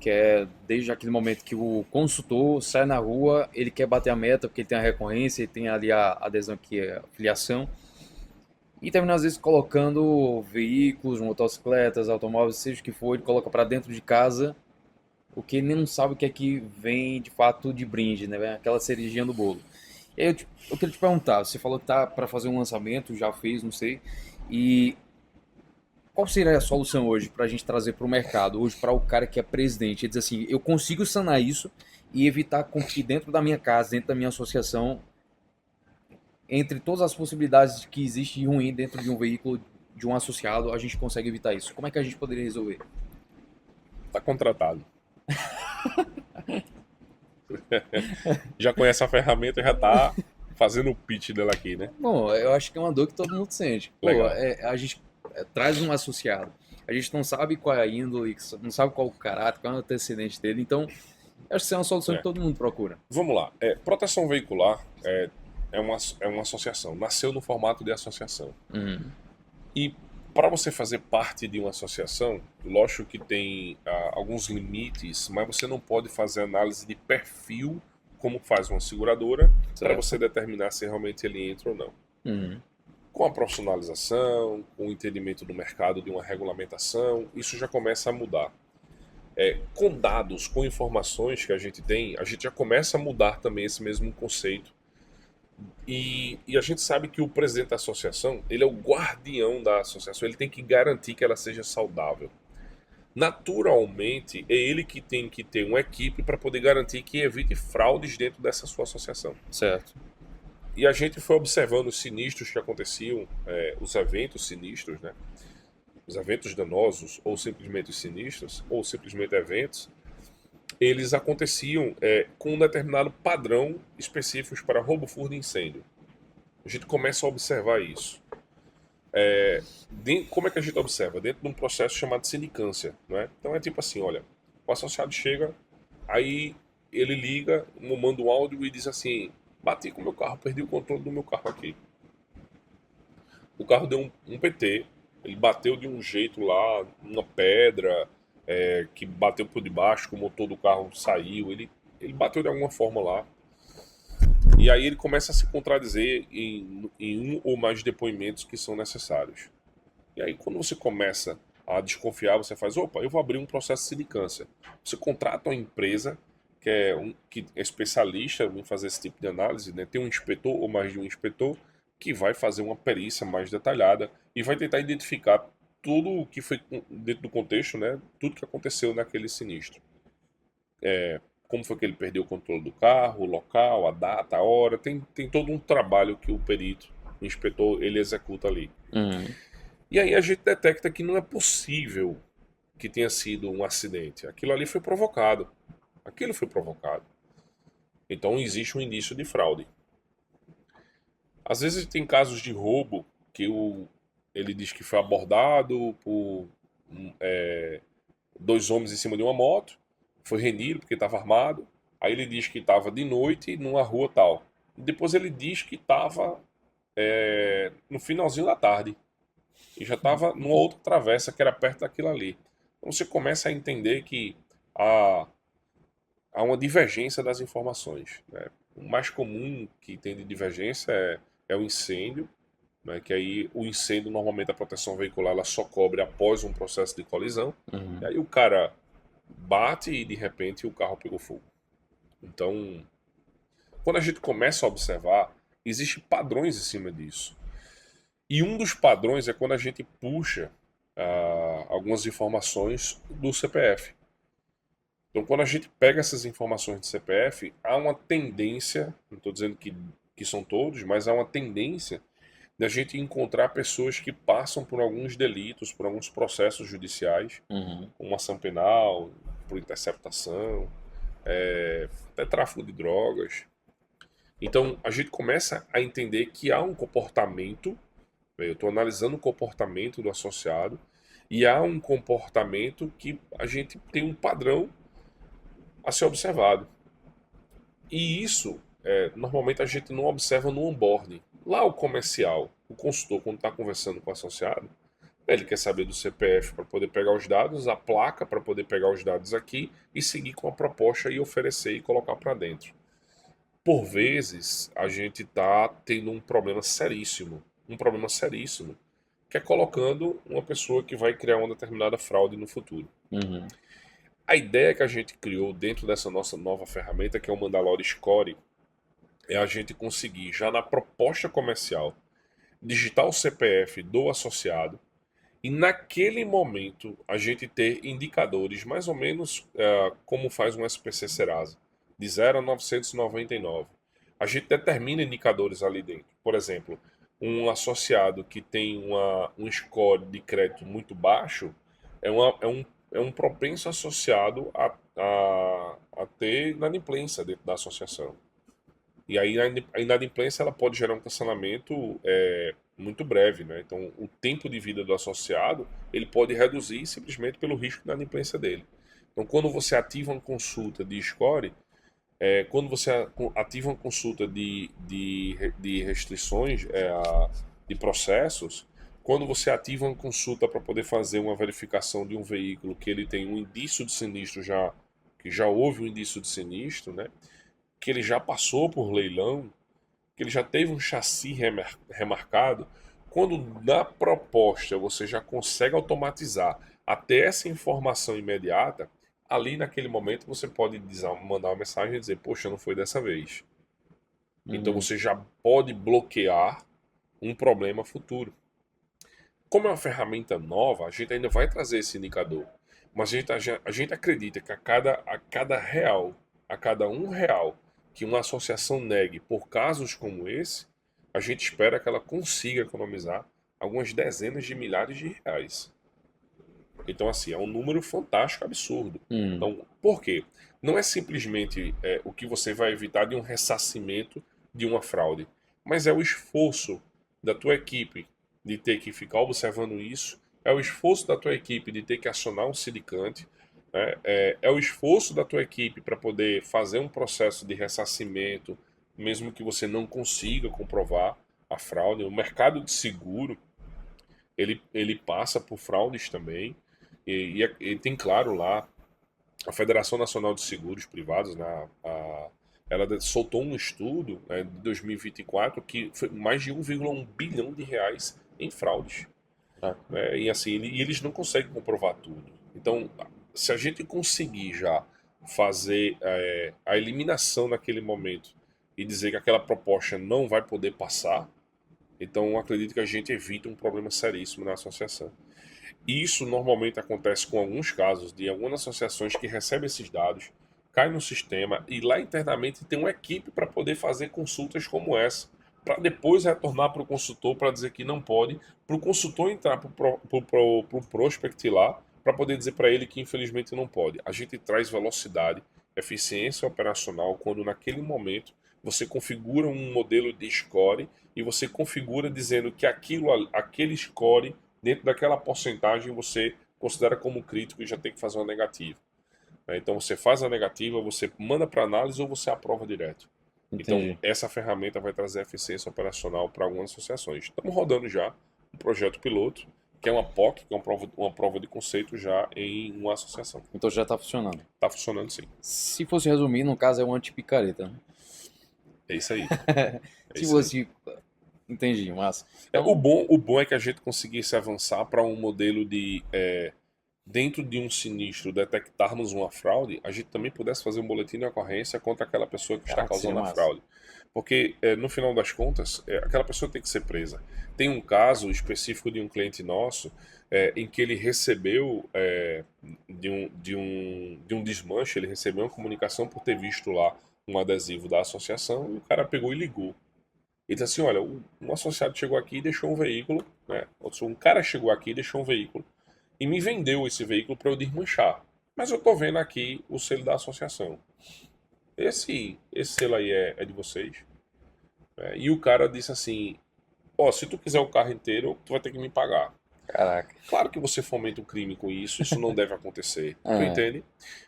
Speaker 2: Que é desde aquele momento que o consultor sai na rua, ele quer bater a meta porque ele tem a recorrência, ele tem ali a adesão que é a filiação, e termina às vezes colocando veículos, motocicletas, automóveis, seja o que for, ele coloca para dentro de casa, o que ele não sabe o que é que vem de fato de brinde, né? Aquela cerejinha do bolo. E aí eu queria te perguntar, você falou que tá para fazer um lançamento, já fez, não sei, e qual seria a solução hoje para a gente trazer para o mercado, hoje para o cara que é presidente? Ele diz assim, eu consigo sanar isso e evitar com que dentro da minha casa, dentro da minha associação, entre todas as possibilidades que existe de ruim dentro de um veículo, de um associado, a gente consegue evitar isso. Como é que a gente poderia resolver?
Speaker 1: Tá contratado. Já conhece a ferramenta, já tá fazendo o pitch dela aqui, né?
Speaker 2: Bom, eu acho que é uma dor que todo mundo sente. Pô, a gente traz um associado, a gente não sabe qual é a índole, não sabe qual é o caráter, qual é o antecedente dele, então acho que isso é uma solução que todo mundo procura.
Speaker 1: Vamos lá, proteção veicular é uma associação, nasceu no formato de associação.
Speaker 2: Uhum.
Speaker 1: E para você fazer parte de uma associação, lógico que tem alguns limites, mas você não pode fazer análise de perfil como faz uma seguradora para você determinar se realmente ele entra ou não.
Speaker 2: Uhum.
Speaker 1: Com a profissionalização, com o entendimento do mercado de uma regulamentação, isso já começa a mudar. Com dados, com informações que a gente tem, a gente já começa a mudar também esse mesmo conceito. E a gente sabe que o presidente da associação, ele é o guardião da associação, ele tem que garantir que ela seja saudável. Naturalmente, é ele que tem que ter uma equipe para poder garantir que evite fraudes dentro dessa sua associação.
Speaker 2: Certo.
Speaker 1: E a gente foi observando os sinistros que aconteciam, os eventos sinistros, né? Os eventos danosos, ou simplesmente os sinistros, ou simplesmente eventos, eles aconteciam com um determinado padrão específicos para roubo, furto e incêndio. A gente começa a observar isso. Como é que a gente observa? Dentro de um processo chamado sindicância. Né? Então é tipo assim, olha, o associado chega, aí ele liga, manda um áudio e diz assim, bati com o meu carro, perdi o controle do meu carro aqui. O carro deu um PT, ele bateu de um jeito lá, uma pedra, que bateu por debaixo, que o motor do carro saiu, ele bateu de alguma forma lá. E aí ele começa a se contradizer em um ou mais depoimentos que são necessários. E aí quando você começa a desconfiar, você faz, opa, eu vou abrir um processo de sindicância. Você contrata uma empresa que é especialista em fazer esse tipo de análise, né? Tem um inspetor ou mais de um inspetor que vai fazer uma perícia mais detalhada e vai tentar identificar tudo o que foi dentro do contexto, né? Tudo que aconteceu naquele sinistro. Como foi que ele perdeu o controle do carro, o local, a data, a hora. Tem todo um trabalho que o perito, o inspetor, ele executa ali.
Speaker 2: Uhum.
Speaker 1: E aí a gente detecta que não é possível que tenha sido um acidente. Aquilo ali foi provocado. Aquilo foi provocado. Então existe um indício de fraude. Às vezes tem casos de roubo que ele diz que foi abordado por 2 homens em cima de uma moto, foi rendido porque estava armado. Aí ele diz que estava de noite numa rua tal. Depois ele diz que estava no finalzinho da tarde. E já estava numa outra travessa que era perto daquilo ali. Então você começa a entender que há uma divergência das informações. Né? O mais comum que tem de divergência é o incêndio, né? Que aí o incêndio, normalmente a proteção veicular ela só cobre após um processo de colisão.
Speaker 2: Uhum.
Speaker 1: E aí o cara bate e de repente o carro pegou fogo. Então, quando a gente começa a observar, existem padrões em cima disso. E um dos padrões é quando a gente puxa algumas informações do CPF. Então, quando a gente pega essas informações do CPF, há uma tendência, não estou dizendo que são todos, mas há uma tendência da gente encontrar pessoas que passam por alguns delitos, por alguns processos judiciais, como ação penal, por interceptação, até tráfico de drogas. Então, a gente começa a entender que há um comportamento, eu estou analisando o comportamento do associado, e há um comportamento que a gente tem um padrão a ser observado. E isso, normalmente a gente não observa no onboarding. Lá o comercial, o consultor, quando está conversando com o associado, ele quer saber do CPF para poder pegar os dados, a placa para poder pegar os dados aqui e seguir com a proposta e oferecer e colocar para dentro. Por vezes, a gente está tendo um problema seríssimo, que é colocando uma pessoa que vai criar uma determinada fraude no futuro.
Speaker 2: Uhum.
Speaker 1: A ideia que a gente criou dentro dessa nossa nova ferramenta, que é o Mandalore Score, é a gente conseguir, já na proposta comercial, digitar o CPF do associado e naquele momento a gente ter indicadores, mais ou menos como faz um SPC Serasa, de 0 a 999. A gente determina indicadores ali dentro. Por exemplo, um associado que tem um score de crédito muito baixo é um propenso associado a ter inadimplência dentro da associação. E aí a inadimplência ela pode gerar um cancelamento muito breve, né? Então o tempo de vida do associado ele pode reduzir simplesmente pelo risco da inadimplência dele. Então quando você ativa uma consulta de score, Quando você ativa uma consulta de restrições, de processos, quando você ativa uma consulta para poder fazer uma verificação de um veículo que ele tem um indício de sinistro que já houve um indício de sinistro, né? Que ele já passou por leilão, que ele já teve um chassi remarcado, quando na proposta você já consegue automatizar até essa informação imediata, ali naquele momento você pode mandar uma mensagem e dizer, poxa, não foi dessa vez. Então você já pode bloquear um problema futuro. Como é uma ferramenta nova, a gente ainda vai trazer esse indicador. Mas a gente acredita que a cada real, a cada R$ 1 que uma associação negue por casos como esse, a gente espera que ela consiga economizar algumas dezenas de milhares de reais. Então, assim, é um número fantástico, absurdo. Então, por quê? Não é simplesmente o que você vai evitar de um ressarcimento de uma fraude, mas é o esforço da tua equipe de ter que ficar observando isso, é o esforço da tua equipe de ter que acionar um sindicante, né? É o esforço da tua equipe para poder fazer um processo de ressarcimento, mesmo que você não consiga comprovar a fraude. O mercado de seguro, ele passa por fraudes também, e tem claro lá, a Federação Nacional de Seguros Privados, né, ela soltou um estudo, né, de 2024 que foi mais de 1,1 bilhão de reais em fraudes. Né, e assim, eles não conseguem comprovar tudo. Então, se a gente conseguir já fazer a eliminação naquele momento e dizer que aquela proposta não vai poder passar, então eu acredito que a gente evita um problema seríssimo na associação. E isso normalmente acontece com alguns casos de algumas associações que recebem esses dados, cai no sistema e lá internamente tem uma equipe para poder fazer consultas como essa, para depois retornar para o consultor para dizer que não pode, para o consultor entrar para o prospect lá, para poder dizer para ele que infelizmente não pode. A gente traz velocidade, eficiência operacional quando naquele momento você configura um modelo de score e você configura dizendo que aquele score, dentro daquela porcentagem, você considera como crítico e já tem que fazer uma negativa. Então você faz a negativa, você manda para análise ou você aprova direto.
Speaker 2: Entendi.
Speaker 1: Então essa ferramenta vai trazer eficiência operacional para algumas associações. Estamos rodando já um projeto piloto, que é uma POC, que é uma prova de conceito já em uma associação.
Speaker 2: Então já está funcionando.
Speaker 1: Está funcionando sim.
Speaker 2: Se fosse resumir, no caso é um anti-picareta, né?
Speaker 1: É isso aí.
Speaker 2: Se fosse... Entendi, massa.
Speaker 1: Então... O bom é que a gente conseguisse avançar para um modelo de... dentro de um sinistro, detectarmos uma fraude, a gente também pudesse fazer um boletim de ocorrência contra aquela pessoa que está causando a fraude. Porque, no final das contas, aquela pessoa tem que ser presa. Tem um caso específico de um cliente nosso em que ele recebeu de um desmanche, ele recebeu uma comunicação por ter visto lá um adesivo da associação e o cara pegou e ligou. Ele disse assim, olha, um associado chegou aqui e deixou um veículo, né? Um cara chegou aqui e deixou um veículo e me vendeu esse veículo para eu desmanchar. Mas eu tô vendo aqui o selo da associação. Esse selo aí é de vocês? E o cara disse assim, se tu quiser o carro inteiro, tu vai ter que me pagar.
Speaker 2: Caraca.
Speaker 1: Claro que você fomenta um crime com isso não deve acontecer, tu entende?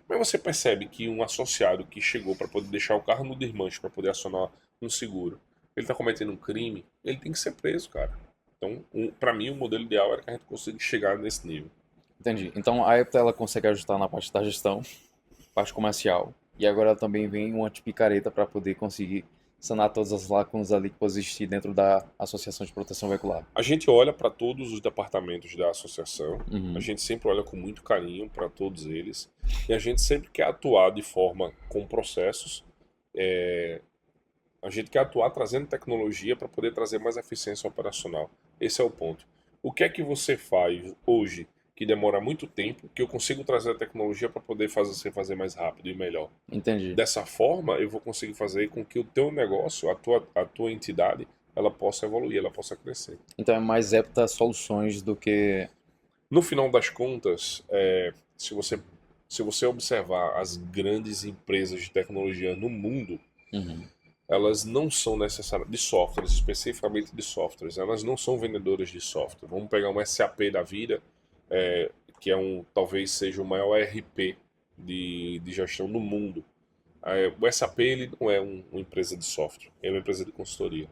Speaker 1: Mas você percebe que um associado que chegou para poder deixar o carro no desmanche, para poder acionar um seguro, ele tá cometendo um crime, ele tem que ser preso, cara. Então, para mim, o modelo ideal era que a gente consiga chegar nesse nível.
Speaker 2: Entendi. Então a Epta ela consegue ajustar na parte da gestão, parte comercial, e agora ela também vem um anti-picareta para poder conseguir sanar todas as lacunas ali que podem existir dentro da Associação de Proteção Veicular.
Speaker 1: A gente olha para todos os departamentos da associação, a gente sempre olha com muito carinho para todos eles, e a gente sempre quer atuar de forma com processos, a gente quer atuar trazendo tecnologia para poder trazer mais eficiência operacional. Esse é o ponto. O que é que você faz hoje que demora muito tempo, que eu consigo trazer a tecnologia para poder fazer mais rápido e melhor?
Speaker 2: Entendi.
Speaker 1: Dessa forma, eu vou conseguir fazer com que o teu negócio, a tua entidade, ela possa evoluir, ela possa crescer.
Speaker 2: Então é mais Epta Soluções do que...
Speaker 1: No final das contas, se você observar as grandes empresas de tecnologia no mundo, elas não são necessárias, de softwares, especificamente de softwares, elas não são vendedoras de software. Vamos pegar um SAP da vida, que talvez seja o maior ERP de gestão do mundo. O SAP ele não é uma empresa de software, ele é uma empresa de consultoria.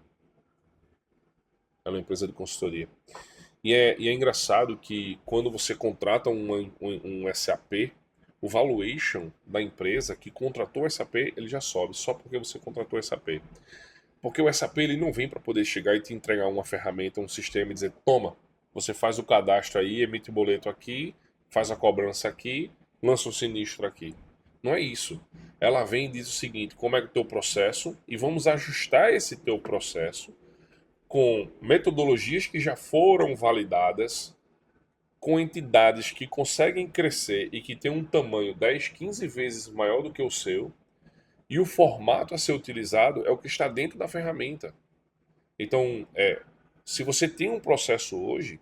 Speaker 1: Ela é uma empresa de consultoria. E é engraçado que quando você contrata um SAP, o valuation da empresa que contratou o SAP, ele já sobe, só porque você contratou o SAP. Porque o SAP ele não vem para poder chegar e te entregar uma ferramenta, um sistema e dizer, toma, você faz o cadastro aí, emite o boleto aqui, faz a cobrança aqui, lança o sinistro aqui. Não é isso. Ela vem e diz o seguinte, como é o teu processo e vamos ajustar esse teu processo com metodologias que já foram validadas, com entidades que conseguem crescer e que têm um tamanho 10, 15 vezes maior do que o seu, e o formato a ser utilizado é o que está dentro da ferramenta. Então, se você tem um processo hoje,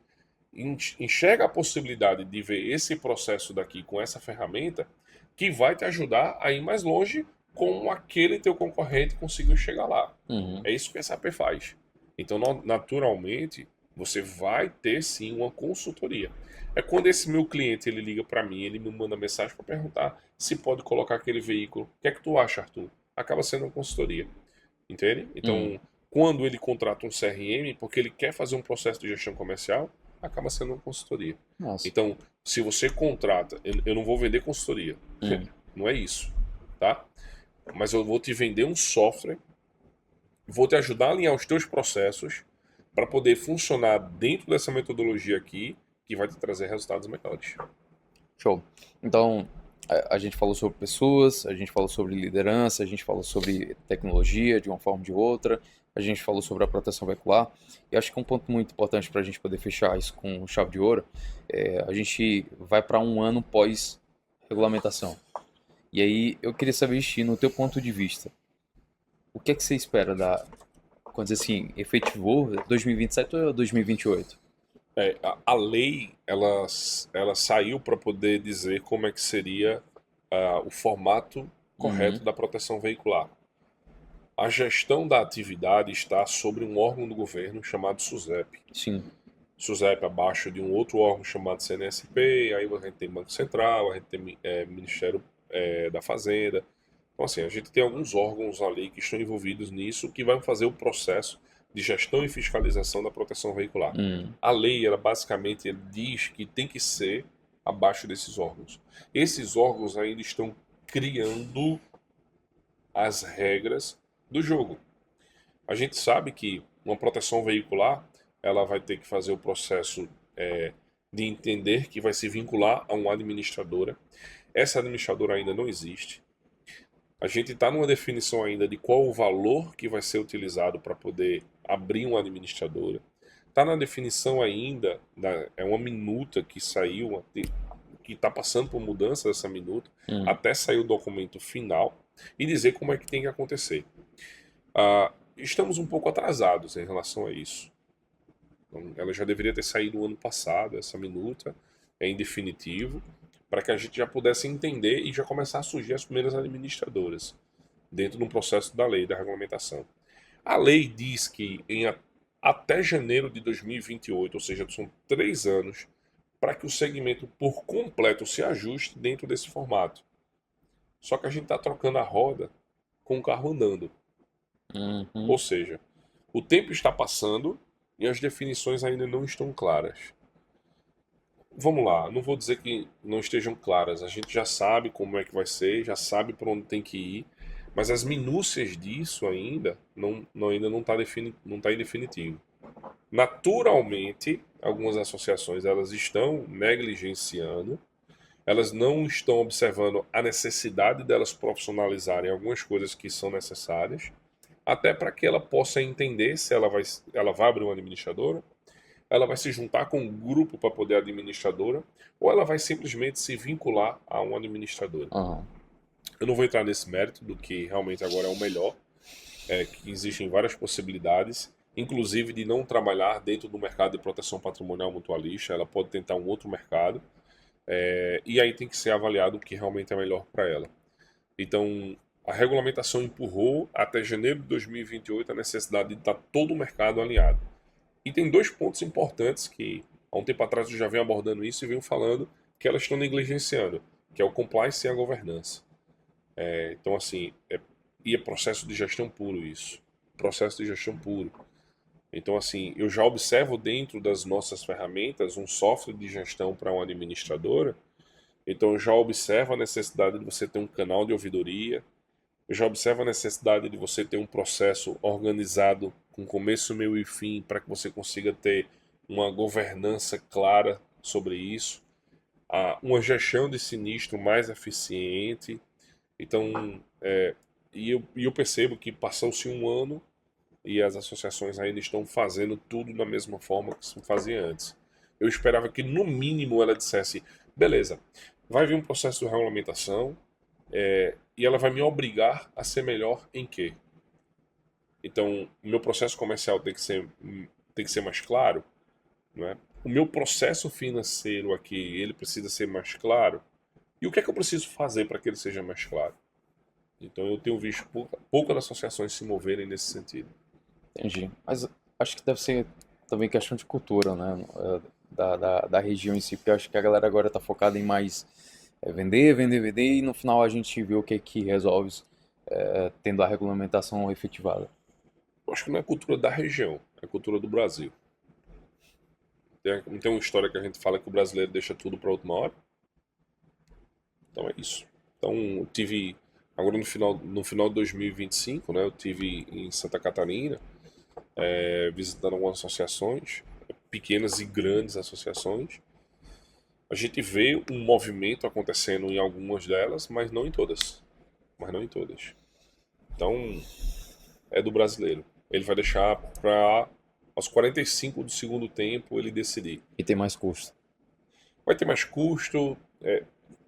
Speaker 1: enxerga a possibilidade de ver esse processo daqui com essa ferramenta que vai te ajudar a ir mais longe como aquele teu concorrente conseguiu chegar lá.
Speaker 2: Uhum.
Speaker 1: É isso que a SAP faz. Então, naturalmente, você vai ter sim uma consultoria. É quando esse meu cliente ele liga para mim, ele me manda mensagem para perguntar se pode colocar aquele veículo. O que é que tu acha, Arthur? Acaba sendo uma consultoria. Entende? Então, quando ele contrata um CRM, porque ele quer fazer um processo de gestão comercial, acaba sendo uma consultoria.
Speaker 2: Nossa.
Speaker 1: Então, se você contrata, eu não vou vender consultoria. Não é isso, tá? Mas eu vou te vender um software, vou te ajudar a alinhar os teus processos para poder funcionar dentro dessa metodologia aqui, que vai te trazer resultados melhores.
Speaker 2: Show. Então, a gente falou sobre pessoas, a gente falou sobre liderança, a gente falou sobre tecnologia de uma forma ou de outra, a gente falou sobre a proteção veicular. E acho que um ponto muito importante para a gente poder fechar isso com chave de ouro, a gente vai para um ano pós-regulamentação. E aí eu queria saber, Xi, no teu ponto de vista, o que é que você espera quando dizer assim, efetivou 2027 ou 2028?
Speaker 1: A lei ela saiu para poder dizer como é que seria o formato correto da proteção veicular. A gestão da atividade está sobre um órgão do governo chamado SUSEP.
Speaker 2: Sim.
Speaker 1: SUSEP abaixo de um outro órgão chamado CNSP, aí a gente tem Banco Central, a gente tem Ministério da Fazenda. Então assim, a gente tem alguns órgãos ali que estão envolvidos nisso, que vão fazer o processo de gestão e fiscalização da proteção veicular. A lei, ela basicamente diz que tem que ser abaixo desses órgãos. Esses órgãos ainda estão criando as regras do jogo. A gente sabe que uma proteção veicular, ela vai ter que fazer o processo de entender que vai se vincular a uma administradora. Essa administradora ainda não existe. A gente está numa definição ainda de qual o valor que vai ser utilizado para poder abrir uma administradora. Está na definição ainda, é uma minuta que saiu, que está passando por mudança dessa minuta, até sair o documento final e dizer como é que tem que acontecer. Estamos um pouco atrasados em relação a isso. Então, ela já deveria ter saído no ano passado, essa minuta, em definitivo, para que a gente já pudesse entender e já começar a surgir as primeiras administradoras dentro do processo da lei, da regulamentação. A lei diz que até janeiro de 2028, ou seja, são 3 anos, para que o segmento por completo se ajuste dentro desse formato. Só que a gente está trocando a roda com o carro andando. Ou seja, o tempo está passando e as definições ainda não estão claras. Vamos lá, não vou dizer que não estejam claras, a gente já sabe como é que vai ser, já sabe para onde tem que ir, mas as minúcias disso ainda não está em definitivo. Naturalmente, algumas associações elas estão negligenciando, elas não estão observando a necessidade delas profissionalizarem algumas coisas que são necessárias, até para que ela possa entender se ela vai abrir uma administradora, ela vai se juntar com um grupo para poder administradora, ou ela vai simplesmente se vincular a uma administradora. Eu não vou entrar nesse mérito do que realmente agora é o melhor, que existem várias possibilidades, inclusive de não trabalhar dentro do mercado de proteção patrimonial mutualista, ela pode tentar um outro mercado, e aí tem que ser avaliado o que realmente é melhor para ela. Então, a regulamentação empurrou até janeiro de 2028 a necessidade de estar todo o mercado alinhado. E tem 2 pontos importantes que, há um tempo atrás, eu já venho abordando isso e venho falando que elas estão negligenciando, que é o compliance e a governança. Então, assim, e é processo de gestão puro isso. Processo de gestão puro. Então, assim, eu já observo dentro das nossas ferramentas um software de gestão para uma administradora. Então, eu já observo a necessidade de você ter um canal de ouvidoria. Eu já observo a necessidade de você ter um processo organizado com começo, meio e fim para que você consiga ter uma governança clara sobre isso. Uma gestão de sinistro mais eficiente. Então, eu percebo que passou-se um ano e as associações ainda estão fazendo tudo da mesma forma que se fazia antes. Eu esperava que, no mínimo, ela dissesse: beleza, vai vir um processo de regulamentação e ela vai me obrigar a ser melhor em quê? Então, o meu processo comercial tem que ser mais claro, não é? O meu processo financeiro aqui, ele precisa ser mais claro. E o que é que eu preciso fazer para que ele seja mais claro? Então, eu tenho visto poucas associações se moverem nesse sentido.
Speaker 2: Entendi. Mas acho que deve ser também questão de cultura, né? Da região em si, porque eu acho que a galera agora tá focada em mais vender, vender, vender, e no final a gente vê o que é que resolve tendo a regulamentação efetivada.
Speaker 1: Eu acho que não é cultura da região, é cultura do Brasil. Não tem uma história que a gente fala que o brasileiro deixa tudo para a última hora? Então é isso. Então eu tive, agora no final de 2025, né, eu tive em Santa Catarina, visitando algumas associações, pequenas e grandes associações. A gente vê um movimento acontecendo em algumas delas, mas não em todas. Mas não em todas. Então, é do brasileiro. Ele vai deixar para aos 45 do segundo tempo ele decidir.
Speaker 2: E tem mais custo.
Speaker 1: Vai ter mais custo,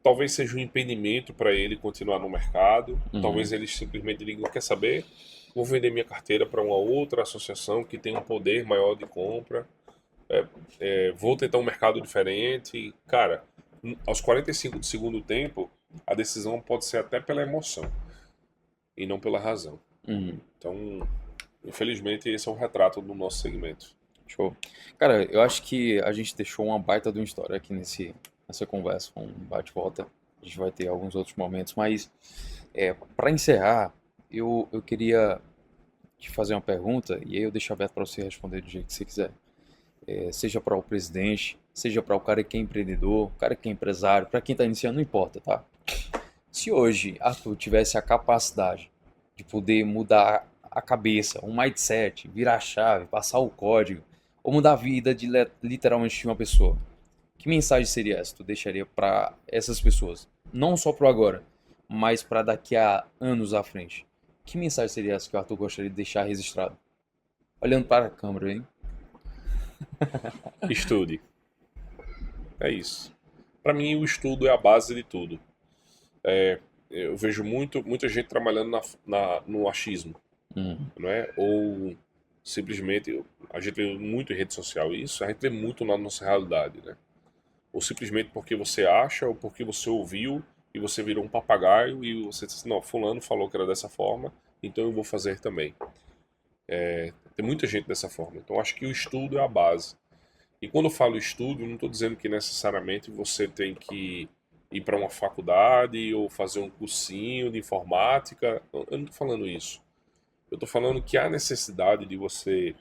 Speaker 1: talvez seja um impedimento para ele continuar no mercado. Talvez ele simplesmente diga: quer saber? Vou vender minha carteira para uma outra associação que tem um poder maior de compra. Vou tentar um mercado diferente. Cara, aos 45 do segundo tempo, a decisão pode ser até pela emoção e não pela razão. Então, infelizmente, esse é o retrato do nosso segmento.
Speaker 2: Show. Cara, eu acho que a gente deixou uma baita de uma história aqui nessa conversa, um bate-volta. A gente vai ter alguns outros momentos, mas para encerrar, eu queria te fazer uma pergunta e aí eu deixo aberto para você responder do jeito que você quiser. Seja para o presidente, seja para o cara que é empreendedor, o cara que é empresário, para quem está iniciando, não importa, tá? Se hoje Arthur tivesse a capacidade de poder mudar a cabeça, um mindset, virar a chave, passar o código, ou mudar a vida de literalmente de uma pessoa, que mensagem seria essa? Tu deixaria para essas pessoas? Não só para agora, mas para daqui a anos à frente. Que mensagem seria essa que o Arthur gostaria de deixar registrado? Olhando para a câmera, hein?
Speaker 1: Estude. É isso. Para mim, o estudo é a base de tudo. Eu vejo muita gente trabalhando no achismo, não é? Ou simplesmente, a gente vê muito em rede social isso, a gente vê muito na nossa realidade, né? Ou simplesmente porque você acha, ou porque você ouviu e você virou um papagaio e você disse: não, fulano falou que era dessa forma, então eu vou fazer também. Tem muita gente dessa forma. Então acho que o estudo é a base. E quando eu falo estudo, eu não estou dizendo que necessariamente você tem que ir para uma faculdade ou fazer um cursinho de informática. Eu não estou falando isso. Eu estou falando que há necessidade de você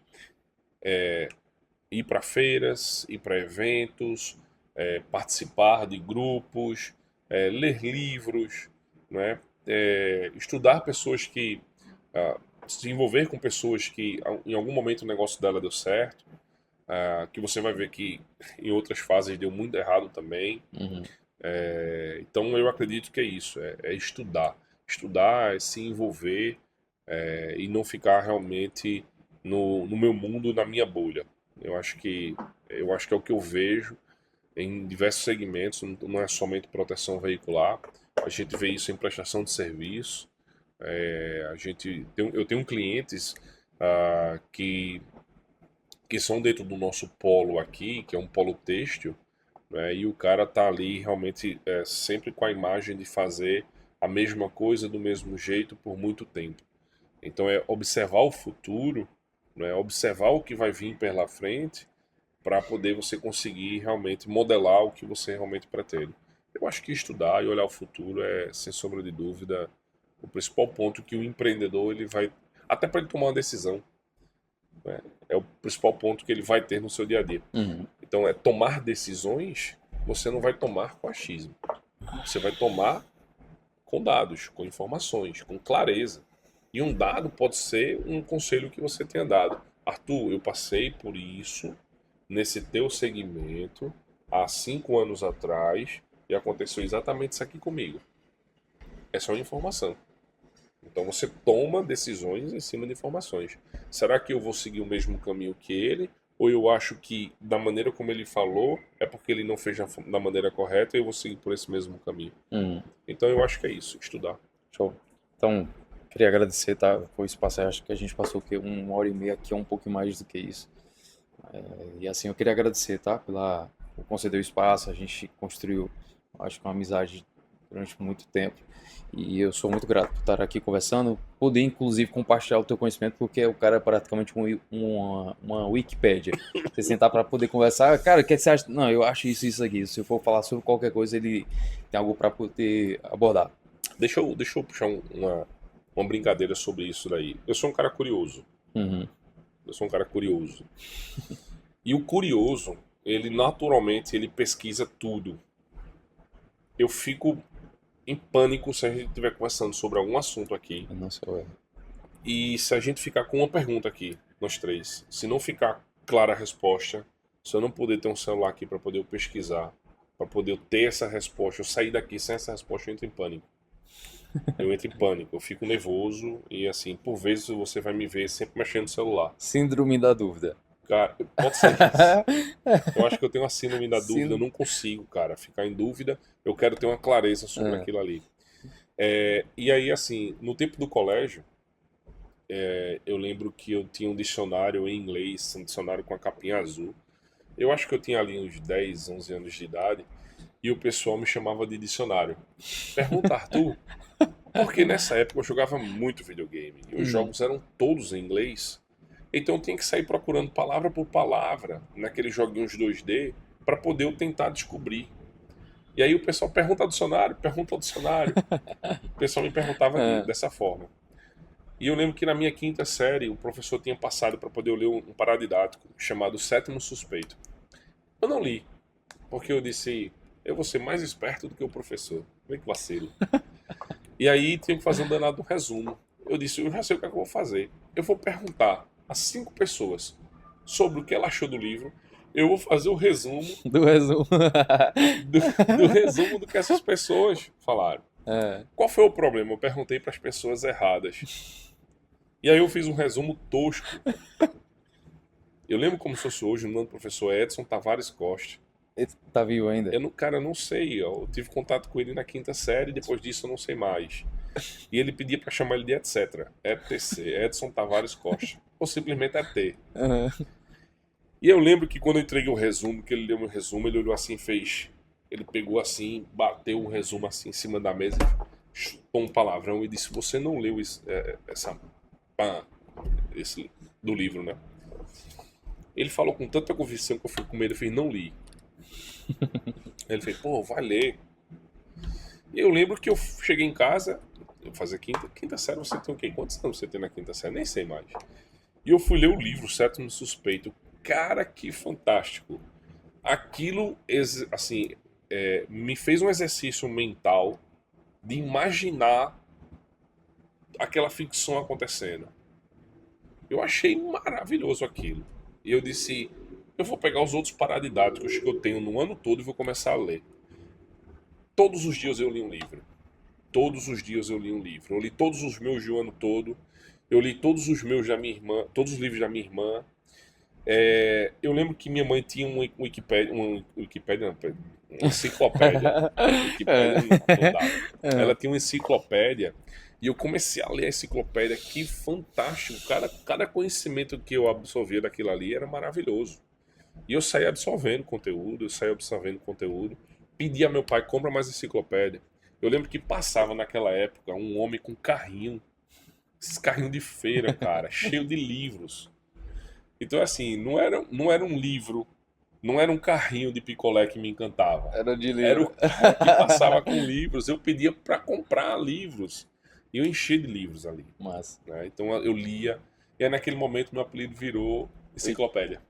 Speaker 1: ir para feiras, ir para eventos, participar de grupos, ler livros, né? Estudar pessoas que... se envolver com pessoas que em algum momento o negócio dela deu certo, que você vai ver que em outras fases deu muito errado também. Então eu acredito que é isso, é estudar. Estudar é se envolver e não ficar realmente no meu mundo, na minha bolha. Eu acho que é o que eu vejo em diversos segmentos, não é somente proteção veicular. A gente vê isso em prestação de serviço. Eu tenho clientes que são dentro do nosso polo aqui, que é um polo têxtil, né, e o cara tá ali realmente sempre com a imagem de fazer a mesma coisa do mesmo jeito por muito tempo. Então é observar o futuro, né, observar o que vai vir pela frente para poder você conseguir realmente modelar o que você realmente pretende. Eu acho que estudar e olhar o futuro é, sem sombra de dúvida, o principal ponto que o empreendedor ele vai, até para ele tomar uma decisão, né? É o principal ponto que ele vai ter no seu dia a dia. Então, tomar decisões, você não vai tomar com achismo. Você vai tomar com dados, com informações, com clareza. E um dado pode ser um conselho que você tenha dado. Arthur, eu passei por isso nesse teu segmento há 5 anos atrás e aconteceu exatamente isso aqui comigo. Essa é uma informação. Então você toma decisões em cima de informações. Será que eu vou seguir o mesmo caminho que ele? Ou eu acho que da maneira como ele falou é porque ele não fez da maneira correta e eu vou seguir por esse mesmo caminho? Então eu acho que é isso, estudar.
Speaker 2: Show. Então, queria agradecer, tá? Foi espaço, acho que a gente passou o quê? 1h30 aqui, um pouco mais do que isso. E assim, eu queria agradecer, tá? Por conceder o espaço, a gente construiu, acho que uma amizade durante muito tempo. E eu sou muito grato por estar aqui conversando, poder inclusive compartilhar o teu conhecimento, porque o cara é praticamente uma Wikipédia. Você sentar para poder conversar, cara, o que você acha? Não, eu acho isso aqui. Se eu for falar sobre qualquer coisa, ele tem algo para poder abordar.
Speaker 1: Deixa eu puxar uma brincadeira sobre isso daí. Eu sou um cara curioso. Eu sou um cara curioso. E o curioso, ele naturalmente, ele pesquisa tudo. Eu fico em pânico se a gente estiver conversando sobre algum assunto aqui.
Speaker 2: Nossa,
Speaker 1: e se a gente ficar com uma pergunta aqui, nós três, se não ficar clara a resposta, se eu não poder ter um celular aqui para poder pesquisar, para poder ter essa resposta, eu sair daqui sem essa resposta, eu entro em pânico. Eu fico nervoso e assim, por vezes você vai me ver sempre mexendo no celular.
Speaker 2: Síndrome da dúvida.
Speaker 1: Cara, pode ser isso. Eu acho que eu tenho uma síndrome da dúvida, eu não consigo, cara, ficar em dúvida. Eu quero ter uma clareza sobre aquilo ali. E aí, assim, no tempo do colégio, eu lembro que eu tinha um dicionário em inglês, um dicionário com a capinha azul. Eu acho que eu tinha ali uns 10, 11 anos de idade, e o pessoal me chamava de dicionário. Pergunta, Arthur, porque nessa época eu jogava muito videogame, e os jogos eram todos em inglês. Então eu tinha que sair procurando palavra por palavra naqueles joguinhos 2D para poder eu tentar descobrir. E aí o pessoal pergunta ao dicionário. O pessoal me perguntava dessa forma. E eu lembro que na minha 5ª série o professor tinha passado para poder eu ler um paradidático chamado Sétimo Suspeito. Eu não li, porque eu disse, eu vou ser mais esperto do que o professor. Vê que vacilo. E aí tinha que fazer um danado resumo. Eu disse, eu já sei o que é que eu vou fazer. Eu vou perguntar a 5 pessoas sobre o que ela achou do livro. Eu vou fazer o resumo
Speaker 2: do resumo
Speaker 1: do resumo do que essas pessoas falaram. Qual foi o problema? Eu perguntei para as pessoas erradas. E aí eu fiz um resumo tosco. Eu lembro como se fosse hoje, o nome do professor Edson Tavares Costa.
Speaker 2: Ele tá vivo ainda?
Speaker 1: Eu não sei. Eu tive contato com ele na 5ª série, depois disso eu não sei mais. E ele pedia para chamar ele de etc. ETC, Edson Tavares Costa. Ou simplesmente ET. E eu lembro que quando eu entreguei o resumo, que ele deu meu resumo, ele olhou assim e fez. Ele pegou assim, bateu um resumo assim em cima da mesa, chutou um palavrão e disse: você não leu esse do livro, né? Ele falou com tanta convicção que eu fui com medo, eu fiz, não li. Ele fez, pô, vai ler. E eu lembro que eu cheguei em casa, eu fazia quinta série, você tem o quê? Quantos anos você tem na 5ª série? Nem sei mais. E eu fui ler o livro, Sétimo Suspeito. Cara, que fantástico. Aquilo, assim, me fez um exercício mental de imaginar aquela ficção acontecendo. Eu achei maravilhoso aquilo. E eu disse, eu vou pegar os outros paradidáticos que eu tenho no ano todo e vou começar a ler. Todos os dias eu li um livro. Todos os dias eu li um livro. Eu li todos os meus de um ano todo. Eu li todos os meus da minha irmã, todos os livros da minha irmã. Eu lembro que minha mãe tinha uma enciclopédia. Ela tinha uma enciclopédia e eu comecei a ler a enciclopédia. Que fantástico! Cada conhecimento que eu absorvia daquilo ali era maravilhoso. E eu saía absorvendo conteúdo, Pedia a meu pai, compra mais enciclopédia. Eu lembro que passava naquela época um homem com carrinho, esses carrinhos de feira, cara, cheio de livros. Então, assim, não era um livro não era um carrinho de picolé que me encantava.
Speaker 2: Era de livro.
Speaker 1: Era o cara que passava com livros. Eu pedia para comprar livros. E eu enchi de livros ali.
Speaker 2: Massa.
Speaker 1: Né? Então eu lia. E aí naquele momento meu apelido virou enciclopédia.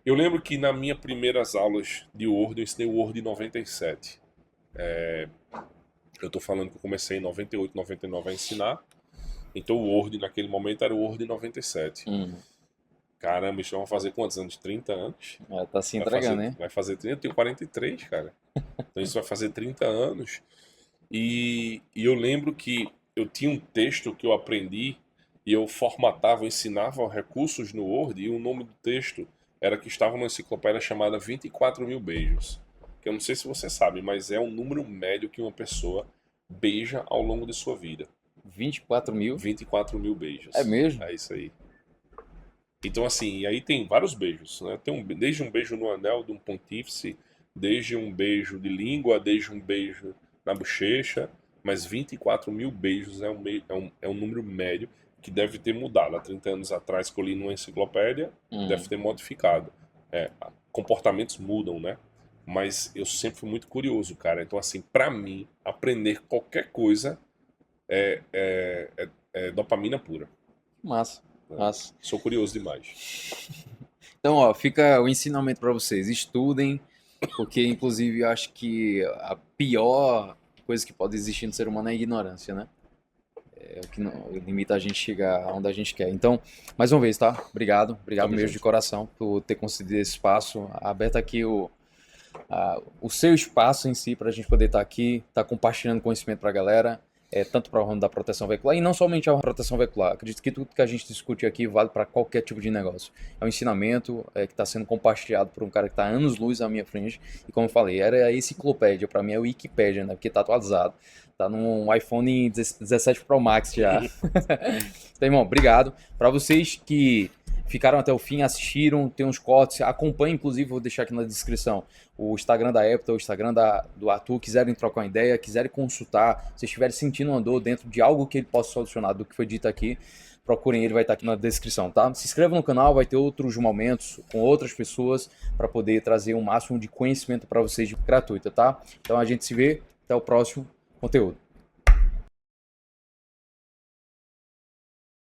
Speaker 1: Eu lembro que nas minhas primeiras aulas de Word, eu ensinei o Word em 97. Eu tô falando que eu comecei em 98, 99 a ensinar. Então o Word naquele momento era o Word em 97. Caramba, isso vai fazer quantos anos? 30 anos?
Speaker 2: Tá se entregando, né?
Speaker 1: Vai fazer 30, eu tenho 43, cara. Então isso vai fazer 30 anos. E eu lembro que eu tinha um texto que eu aprendi e eu formatava, eu ensinava recursos no Word e o nome do texto era que estava numa enciclopédia chamada 24 mil beijos. Que eu não sei se você sabe, mas é um número médio que uma pessoa beija ao longo de sua vida.
Speaker 2: 24 mil?
Speaker 1: 24 mil beijos.
Speaker 2: É mesmo?
Speaker 1: É isso aí. Então, assim, e aí tem vários beijos, né? Desde um beijo no anel de um pontífice, desde um beijo de língua, desde um beijo na bochecha, mas 24 mil beijos é um número médio que deve ter mudado. Há 30 anos atrás, que eu li numa enciclopédia, deve ter modificado. Comportamentos mudam, né? Mas eu sempre fui muito curioso, cara. Então, assim, pra mim, aprender qualquer coisa é dopamina pura.
Speaker 2: Massa. Massa.
Speaker 1: Sou curioso demais.
Speaker 2: Então, ó, fica o ensinamento para vocês. Estudem, porque, inclusive, eu acho que a pior coisa que pode existir no ser humano é a ignorância, né? É o que limita a gente chegar onde a gente quer. Então, mais uma vez, tá? Obrigado mesmo de coração por ter concedido esse espaço, aberto aqui o seu espaço em si para a gente poder estar aqui, estar compartilhando conhecimento para a galera. Tanto para o ramo da proteção veicular, e não somente a proteção veicular. Acredito que tudo que a gente discute aqui vale para qualquer tipo de negócio. É um ensinamento que está sendo compartilhado por um cara que está anos-luz à minha frente, e como eu falei, era a enciclopédia, para mim é o Wikipédia, né? Porque está atualizado. Está num iPhone 17 Pro Max já. Então, irmão, obrigado. Para vocês que ficaram até o fim, assistiram, tem uns cortes, acompanhem, inclusive, vou deixar aqui na descrição, o Instagram da Epta, o Instagram do Arthur, quiserem trocar uma ideia, quiserem consultar, se estiverem sentindo uma dor dentro de algo que ele possa solucionar do que foi dito aqui, procurem ele, vai estar aqui na descrição, tá? Se inscrevam no canal, vai ter outros momentos com outras pessoas para poder trazer um máximo de conhecimento para vocês gratuito, tá? Então a gente se vê, até o próximo conteúdo.